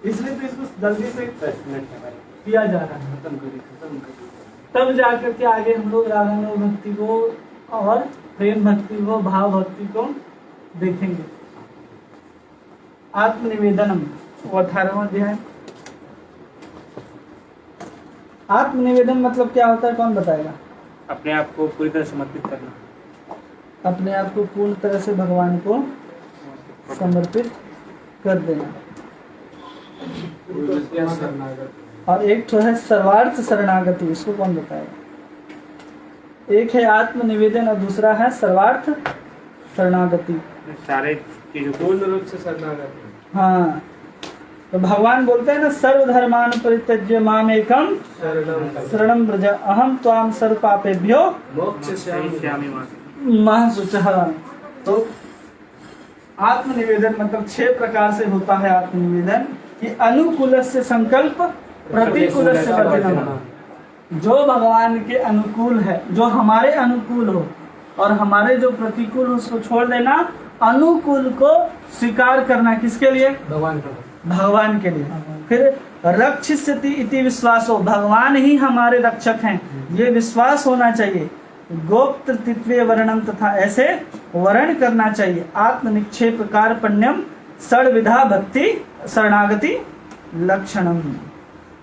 इसलिए तो इसको जल्दी से 10 मिनट है भाई, किया जा रहा है। खत्म करिए। तब जाकर के आगे हम लोग रागानुग भक्ति को और प्रेम भक्ति को, भाव भक्ति को देखेंगे। आत्मनिवेदनम, वो 18वां अध्याय। आत्मनिवेदन मतलब क्या होता है, कौन बताएगा? अपने आप को पूरी तरह समर्पित करना, अपने आप को पूर्ण तरह से भगवान को समर्पित कर देना। और एक तो है सर्वार्थ शरणागति, इसको कौन बताएगा? एक है आत्मनिवेदन और दूसरा है सर्वार्थ शरणागति। सारे चीजों को पूर्ण रूप से शरणागति। हाँ, तो भगवान बोलते हैं ना, सर्वधर्मान परित्यज्य माम एकम शरणं व्रज अहम त्वाम सर्व पापेभ्यो श्यामी महाशुचः। तो आत्मनिवेदन मतलब 6 प्रकार से होता है आत्मनिवेदन कि अनुकूल से संकल्प, प्रतिकूल से वर्जनम। जो भगवान के अनुकूल है, जो हमारे अनुकूल हो, और हमारे जो प्रतिकूल हो उसको छोड़ देना। अनुकूल को स्वीकार करना, किसके लिए? भगवान का, भगवान के लिए। फिर रक्षिष्यति इति विश्वासो, भगवान ही हमारे रक्षक हैं, ये विश्वास होना चाहिए। गोप्तृत्वे वर्णम, तथा ऐसे वर्ण करना चाहिए। आत्मनिक्षेप कार्पण्यम षड्विधा भक्ति शरणागति लक्षणम।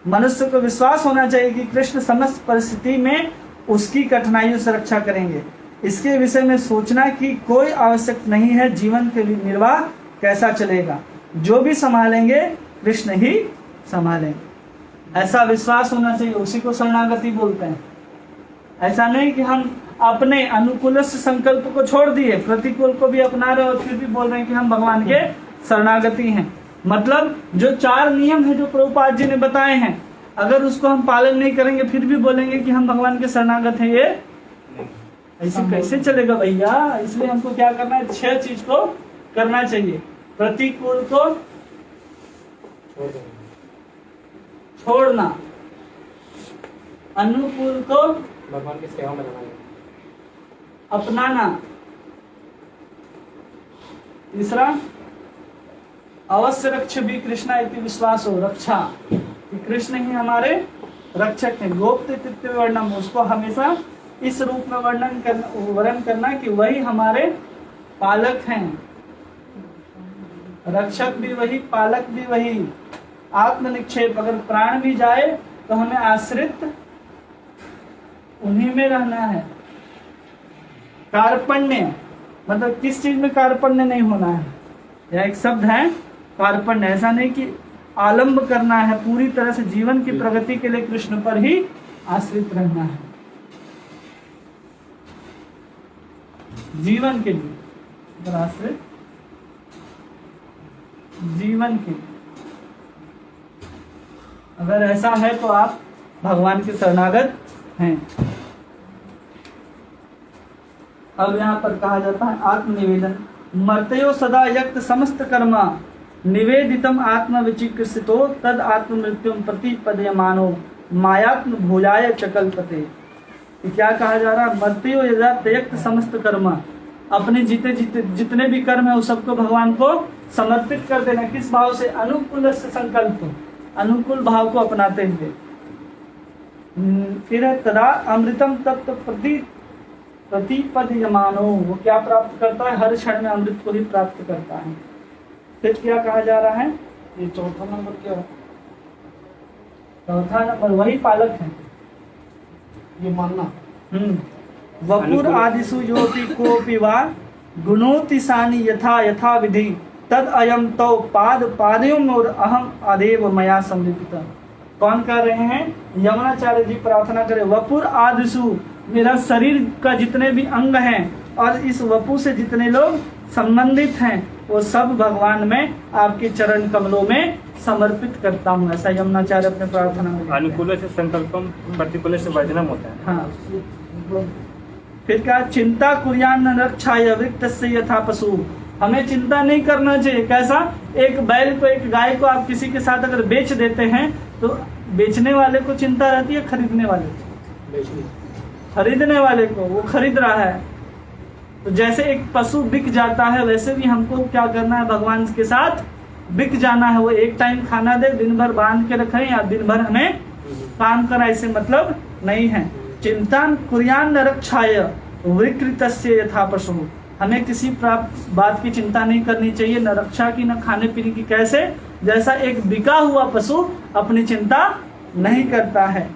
मनुष्य को विश्वास होना चाहिए कि कृष्ण समस्त परिस्थिति में उसकी कठिनाइयों से रक्षा करेंगे। इसके विषय में सोचना कि कोई आवश्यक नहीं है, जीवन के निर्वाह कैसा चलेगा, जो भी संभालेंगे कृष्ण ही संभालेंगे, ऐसा विश्वास होना चाहिए। उसी को शरणागति बोलते हैं। ऐसा नहीं कि हम अपने अनुकूल से संकल्प को छोड़ दिए, प्रतिकूल को भी अपना रहे और फिर भी बोल रहे हैं कि हम भगवान के शरणागति हैं। मतलब जो 4 नियम है जो प्रभुपाद जी ने बताए हैं, अगर उसको हम पालन नहीं करेंगे फिर भी बोलेंगे कि हम भगवान के शरणागत हैं, ये ऐसे कैसे चलेगा भैया? इसलिए हमको क्या करना है? 6 चीज को करना चाहिए। प्रतिकूल को छोड़ देना। छोड़ना। अनुकूल को भगवान की सेवा में लगाना। अपनाना। तीसरा, अवश्य रक्ष भी कृष्णा इति विश्वास हो, रक्षा, कि कृष्ण ही हमारे रक्षक हैं। गोप्त तित्व वर्णम, उसको हमेशा इस रूप में वर्णन करना कि वही हमारे पालक हैं। रक्षक भी वही, पालक भी वही। आत्मनिक्षेप, अगर प्राण भी जाए तो हमें आश्रित उन्हीं में रहना है। कार्पण्य, मतलब किस चीज में कार्पण्य नहीं होना है। यह एक शब्द है कार्पण्य, ऐसा नहीं कि आलंब करना है, पूरी तरह से जीवन की प्रगति के लिए कृष्ण पर ही आश्रित रहना है, जीवन के लिए आश्रित, जीवन के लिए। अगर ऐसा है तो आप भगवान के शरणागत हैं। अब यहाँ पर कहा जाता है आत्मनिवेदन। मर्त्यो सदा यक्त समस्त कर्मा निवेदितम आत्म विचिकित्सितो तद आत्म मृत्युम प्रति पदयमानो मायात्म भूयाय चकल्पते। क्या कहा जा रहा है? मर्त्यो यदा त्यक्त समस्त कर्मा, अपने जितने भी कर्म है उस सबको भगवान को समर्पित कर देना। किस भाव से? अनुकूल से संकल्प, अनुकूल भाव को अपनाते हुए। फिर तदा अमृतम तत्व प्रतिपद्यमानो, वो क्या प्राप्त करता है? हर क्षण में अमृत को ही प्राप्त करता है। फिर क्या कहा जा रहा है? ये चौथा नंबर क्या है? चौथा नंबर वही पालक है, ये मानना। वपुर आदिशु योपि कोपि वा गुणोतिशानि यथा यथा विधि तद अयम तो पाद पादयों और अहम आदेव मया समृपित। कौन कर रहे हैं? यमुनाचार्य जी प्रार्थना करें। वपुर आदिशु, मेरा शरीर का जितने भी अंग हैं और इस वपु से जितने लोग संबंधित हैं वो सब भगवान में आपके चरण कमलों में समर्पित करता हूँ। ऐसा यमुनाचार्य अपने प्रार्थना में। अनुकूल से संकल्पम, प्रतिकूल से वर्जनम होता है। हाँ। फिर क्या? चिंता कुर्यान्न रक्षाय वृक्तस्य यथा पशु। हमें चिंता नहीं करना चाहिए। कैसा? एक बैल को, एक गाय को आप किसी के साथ अगर बेच देते हैं तो बेचने वाले को चिंता रहती है, खरीदने वाले को? खरीदने वाले को, वो खरीद रहा है। तो जैसे एक पशु बिक जाता है वैसे भी हमको क्या करना है? भगवान के साथ बिक जाना है। वो एक टाइम खाना दे, दिन भर बांध के रखें या दिन भर हमें काम करा, ऐसे मतलब नहीं है। चिंता कुर्यान्न रक्षाय विकृतस्य यथा पशु। हमें किसी बात की चिंता नहीं करनी चाहिए, न रक्षा की न खाने पीने की। कैसे? जैसा एक बिका हुआ पशु अपनी चिंता नहीं करता है।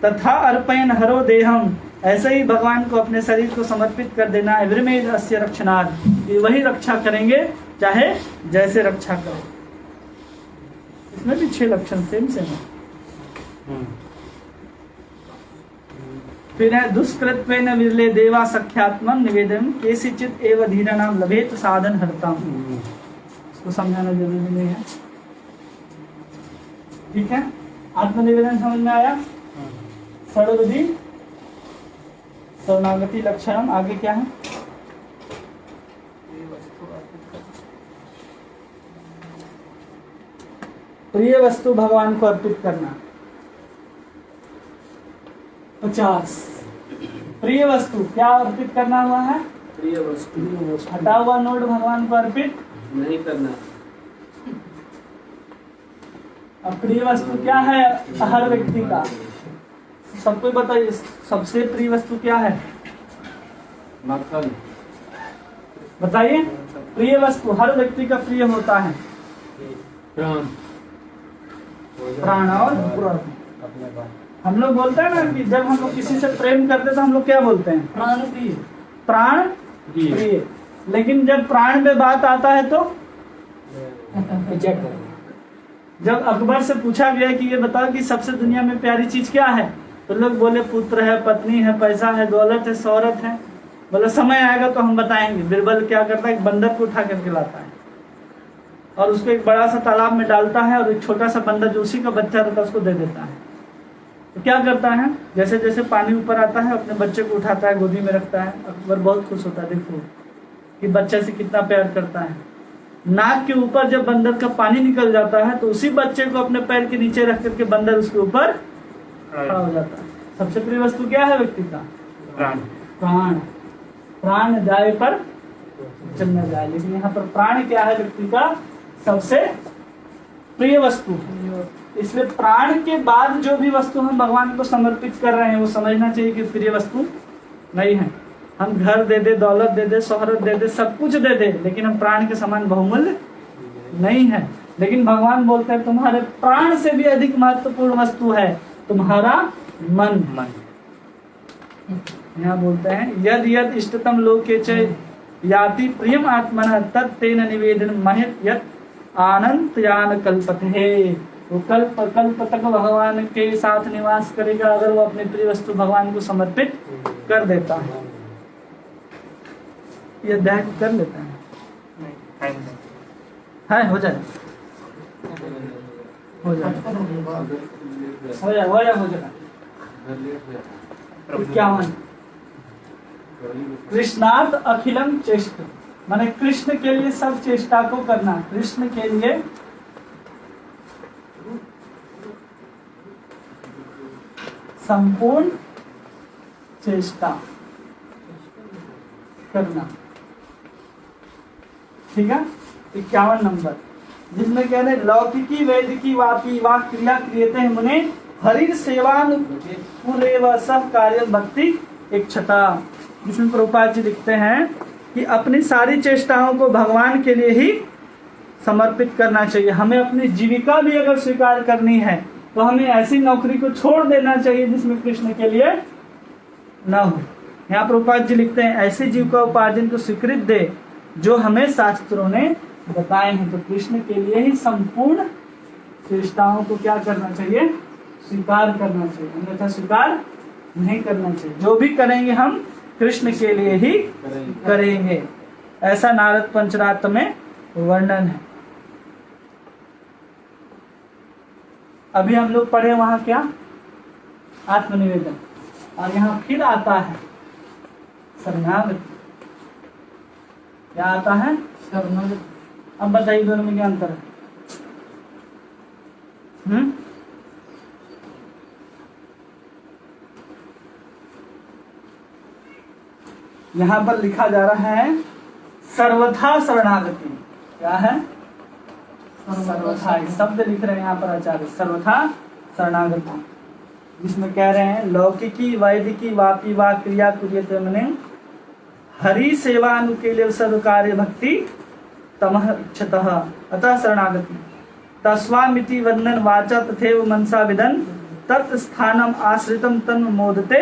तथा अर्पयन हरो देहम, ऐसे ही भगवान को अपने शरीर को समर्पित कर देना है। विरमेद अस्य रक्षणार्थ, वही रक्षा करेंगे चाहे जैसे रक्षा करो। इसमें भी 6 लक्षण सेम है। फिर है दुष्कृत्वेन विरले देवा सख्यात्मम निवेदन केसिचित एव धीराणाम लभेत साधन हरताम। इसको समझाना जरूरी नहीं है। ठीक है, आत्मनिवेदन समझ में आया? षड्विधि शरणागति लक्षण। आगे क्या है? प्रिय वस्तु भगवान को अर्पित करना। 50 प्रिय वस्तु क्या अर्पित करना हुआ है? प्रिय वस्तु हटा हुआ नोट भगवान को अर्पित नहीं करना। अब प्रिय वस्तु क्या है हर व्यक्ति का? सबको बताइए, सबसे प्रिय वस्तु क्या है? मक्खन। बताइए, प्रिय वस्तु हर व्यक्ति का प्रिय होता है। प्राण। प्राण और अपने पास हम लोग बोलते हैं ना कि जब हम लोग किसी से प्रेम करते तो हम लोग क्या बोलते हैं? प्राण प्रिय, प्राण प्रिय। लेकिन जब प्राण में बात आता है तो जब अकबर से पूछा गया कि ये बताओ कि सबसे दुनिया में प्यारी चीज क्या है, तो लोग बोले पुत्र है, पत्नी है, पैसा है, दौलत है, शौहरत है। बोले समय आएगा तो हम बताएंगे। बिरबल क्या करता है? एक बंदर को उठा करके लाता है और उसको एक बड़ा सा तालाब में डालता है और एक छोटा सा बंदर जो उसी का बच्चा रहता है उसको दे देता है। तो क्या करता है? जैसे जैसे पानी ऊपर आता है अपने बच्चे को उठाता है, गोदी में रखता है। अकबर बहुत खुश होता है, देखो कि बच्चे से कितना प्यार करता है। नाक के ऊपर जब बंदर का पानी निकल जाता है तो उसी बच्चे को अपने पैर के नीचे रख करके बंदर उसके ऊपर खड़ा हो जाता है। सबसे प्रिय वस्तु क्या है व्यक्ति का? प्राण। प्राण। प्राण जाए पर जम न जाए, लेकिन यहाँ पर प्राण क्या है? व्यक्ति का सबसे प्रिय वस्तु। इसलिए प्राण के बाद जो भी वस्तु हम भगवान को समर्पित कर रहे हैं वो समझना चाहिए कि प्रिय वस्तु नहीं है। हम घर दे दे, दौलत दे दे, शोहरत दे दे, सब कुछ दे दे, लेकिन हम प्राण के समान बहुमूल्य नहीं है। लेकिन भगवान बोलते हैं तुम्हारे प्राण से भी अधिक महत्वपूर्ण वस्तु है तुम्हारा मन। यहाँ बोलते हैं यद यद इष्टतम लोके च याति प्रियम आत्मनः तत् तेन निवेदन महत् यत् आनंतयान कल्पते। वो कल्प कल्प तक भगवान के साथ निवास करेगा अगर वो अपनी प्रिय वस्तु भगवान को समर्पित कर देता है। ये अध्याय को कर लेते हैं, है हो जाए हो जाए हो जाए हो जाए हो जाए। 51 कृष्णार्थ अखिलम चेष्ट, माने कृष्ण के लिए सब चेष्टा को करना। कृष्ण के लिए संपूर्ण चेष्टा करना। ठीक है। 51 नंबर जिसमें कह रहे लौकिकी वैदिकी वापी वा क्रिया क्रियते हैं मुने हरिर सेवानुरेव सह कार्य भक्ति इच्छता। जिसमें प्रभुपाद जी लिखते हैं कि अपनी सारी चेष्टाओं को भगवान के लिए ही समर्पित करना चाहिए। हमें अपनी जीविका भी अगर स्वीकार करनी है तो हमें ऐसी नौकरी को छोड़ देना चाहिए जिसमें कृष्ण के लिए न हो। यहाँ प्रभुपाद जी लिखते हैं ऐसे जीविका उपार्जन को स्वीकृत दे जो हमें शास्त्रों ने बताए हैं। तो कृष्ण के लिए ही संपूर्ण चेष्टाओं को क्या करना चाहिए? स्वीकार करना चाहिए, अन्यथा स्वीकार नहीं करना चाहिए। जो भी करेंगे हम कृष्ण के लिए ही करेंगे, ऐसा नारद पंचरात्र में वर्णन है। अभी हम लोग पढ़े वहां क्या? आत्मनिवेदन। और यहाँ फिर आता है शरणागति। क्या आता है? शरणागति। अब बताइए दोनों में क्या अंतर है? यहाँ पर लिखा जा रहा है सर्वथा शरणागति। क्या है? सर्वथा शब्द लिख रहे हैं यहाँ पर आचार्य, सर्वथा शरणागति। जिसमें कह रहे हैं लौकिकी वैदिकी वापी वा क्रिया क्रियते मने हरि सेवा अनुकूल सर्व कार्य भक्ति तमः इच्छतः अतः शरणागति तस्वामिति वंदन वाचा तथैव मनसा विदन तत्स्थानम आश्रितम तन मोदते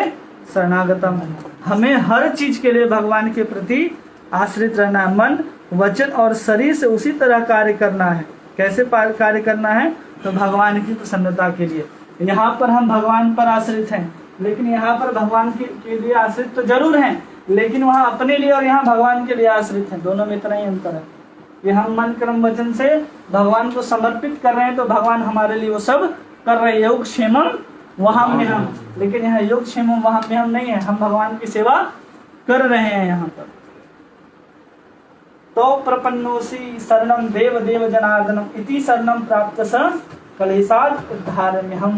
शरणागतम। हमें हर चीज के लिए भगवान के प्रति आश्रित रहना है। मन वचन और शरीर से उसी तरह कार्य करना है। कैसे कार्य करना है? तो भगवान की प्रसन्नता के लिए। यहाँ पर हम भगवान पर आश्रित हैं, लेकिन यहाँ पर भगवान के लिए आश्रित तो जरूर हैं, लेकिन वहाँ अपने लिए और यहाँ भगवान के लिए आश्रित हैं। दोनों में इतना ही अंतर है कि हम मन कर्म वचन से भगवान को समर्पित कर रहे हैं तो भगवान हमारे लिए वो सब कर रहे हैं। योग क्षेमम वहां में हम, लेकिन यहाँ योग क्षेमम वहां में हम नहीं है, हम भगवान की सेवा कर रहे हैं यहाँ पर। तो प्रपन्नोसी शरणम देव देव जनार्दनम इति शरणम प्राप्त स कलेशाद उद्धार में हम।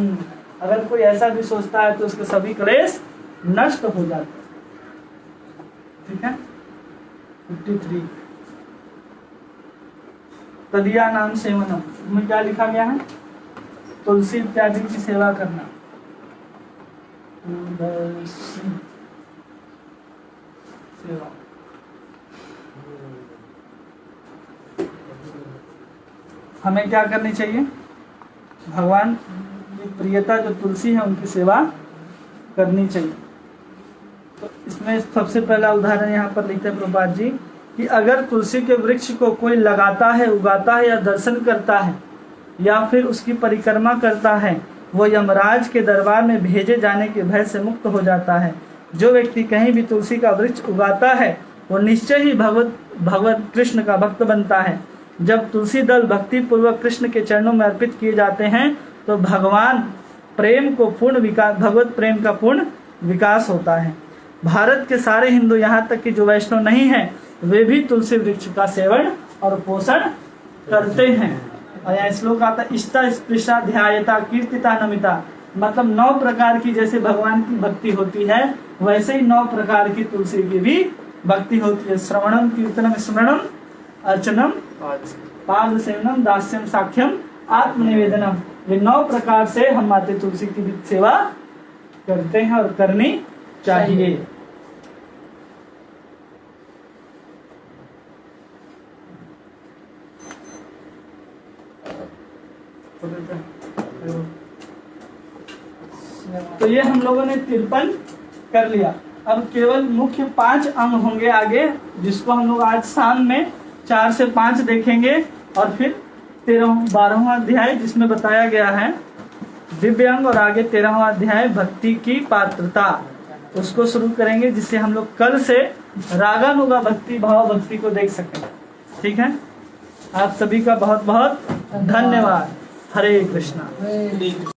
अगर कोई ऐसा भी सोचता है तो उसके सभी क्लेश नष्ट हो जाते हैं। ठीक है। 53 तदिया नाम सेवनम में क्या लिखा गया है? तुलसी इत्यादि की सेवा करना। सेवा हमें क्या करनी चाहिए? भगवान की प्रियता जो तुलसी है उनकी सेवा करनी चाहिए। तो इसमें सबसे पहला उदाहरण यहाँ पर लिखते हैं प्रभुपाद जी कि अगर तुलसी के वृक्ष को कोई लगाता है, उगाता है या दर्शन करता है या फिर उसकी परिक्रमा करता है, वो यमराज के दरबार में भेजे जाने के भय से मुक्त हो जाता है। जो व्यक्ति कहीं भी तुलसी का वृक्ष उगाता है वो निश्चय ही भगवत कृष्ण का भक्त बनता है। जब तुलसी दल भक्ति पूर्वक कृष्ण के चरणों में अर्पित किए जाते हैं तो भगवान प्रेम को पूर्ण विकास, भगवत प्रेम का पूर्ण विकास होता है। भारत के सारे हिंदू, यहाँ तक कि जो वैष्णव नहीं है, वे भी तुलसी वृक्ष का सेवन और पोषण करते हैं। और यहाँ श्लोक आता है इष्टा स्पृशा ध्यायता कीर्तिता नमिता, मतलब 9 प्रकार की जैसे भगवान की भक्ति होती है वैसे ही 9 प्रकार की तुलसी की भी भक्ति होती है। श्रवणम कीर्तनम स्मरणम अर्चनम पाद सेवनम दास्यम साख्यम आत्मनिवेदनम, ये 9 प्रकार से हम माते तुलसी की भी सेवा करते हैं और करनी चाहिए। तो ये हम लोगों ने 53 कर लिया। अब केवल मुख्य 5 अंग होंगे आगे, जिसको हम लोग आज शाम में 4 से 5 देखेंगे, और फिर 12वां अध्याय जिसमें बताया गया है दिव्य अंग, और आगे 13वां अध्याय भक्ति की पात्रता, उसको शुरू करेंगे, जिससे हम लोग कल से रागानुगा भक्ति भाव भक्ति को देख सकें। ठीक है, आप सभी का बहुत बहुत धन्यवाद। हरे कृष्णा।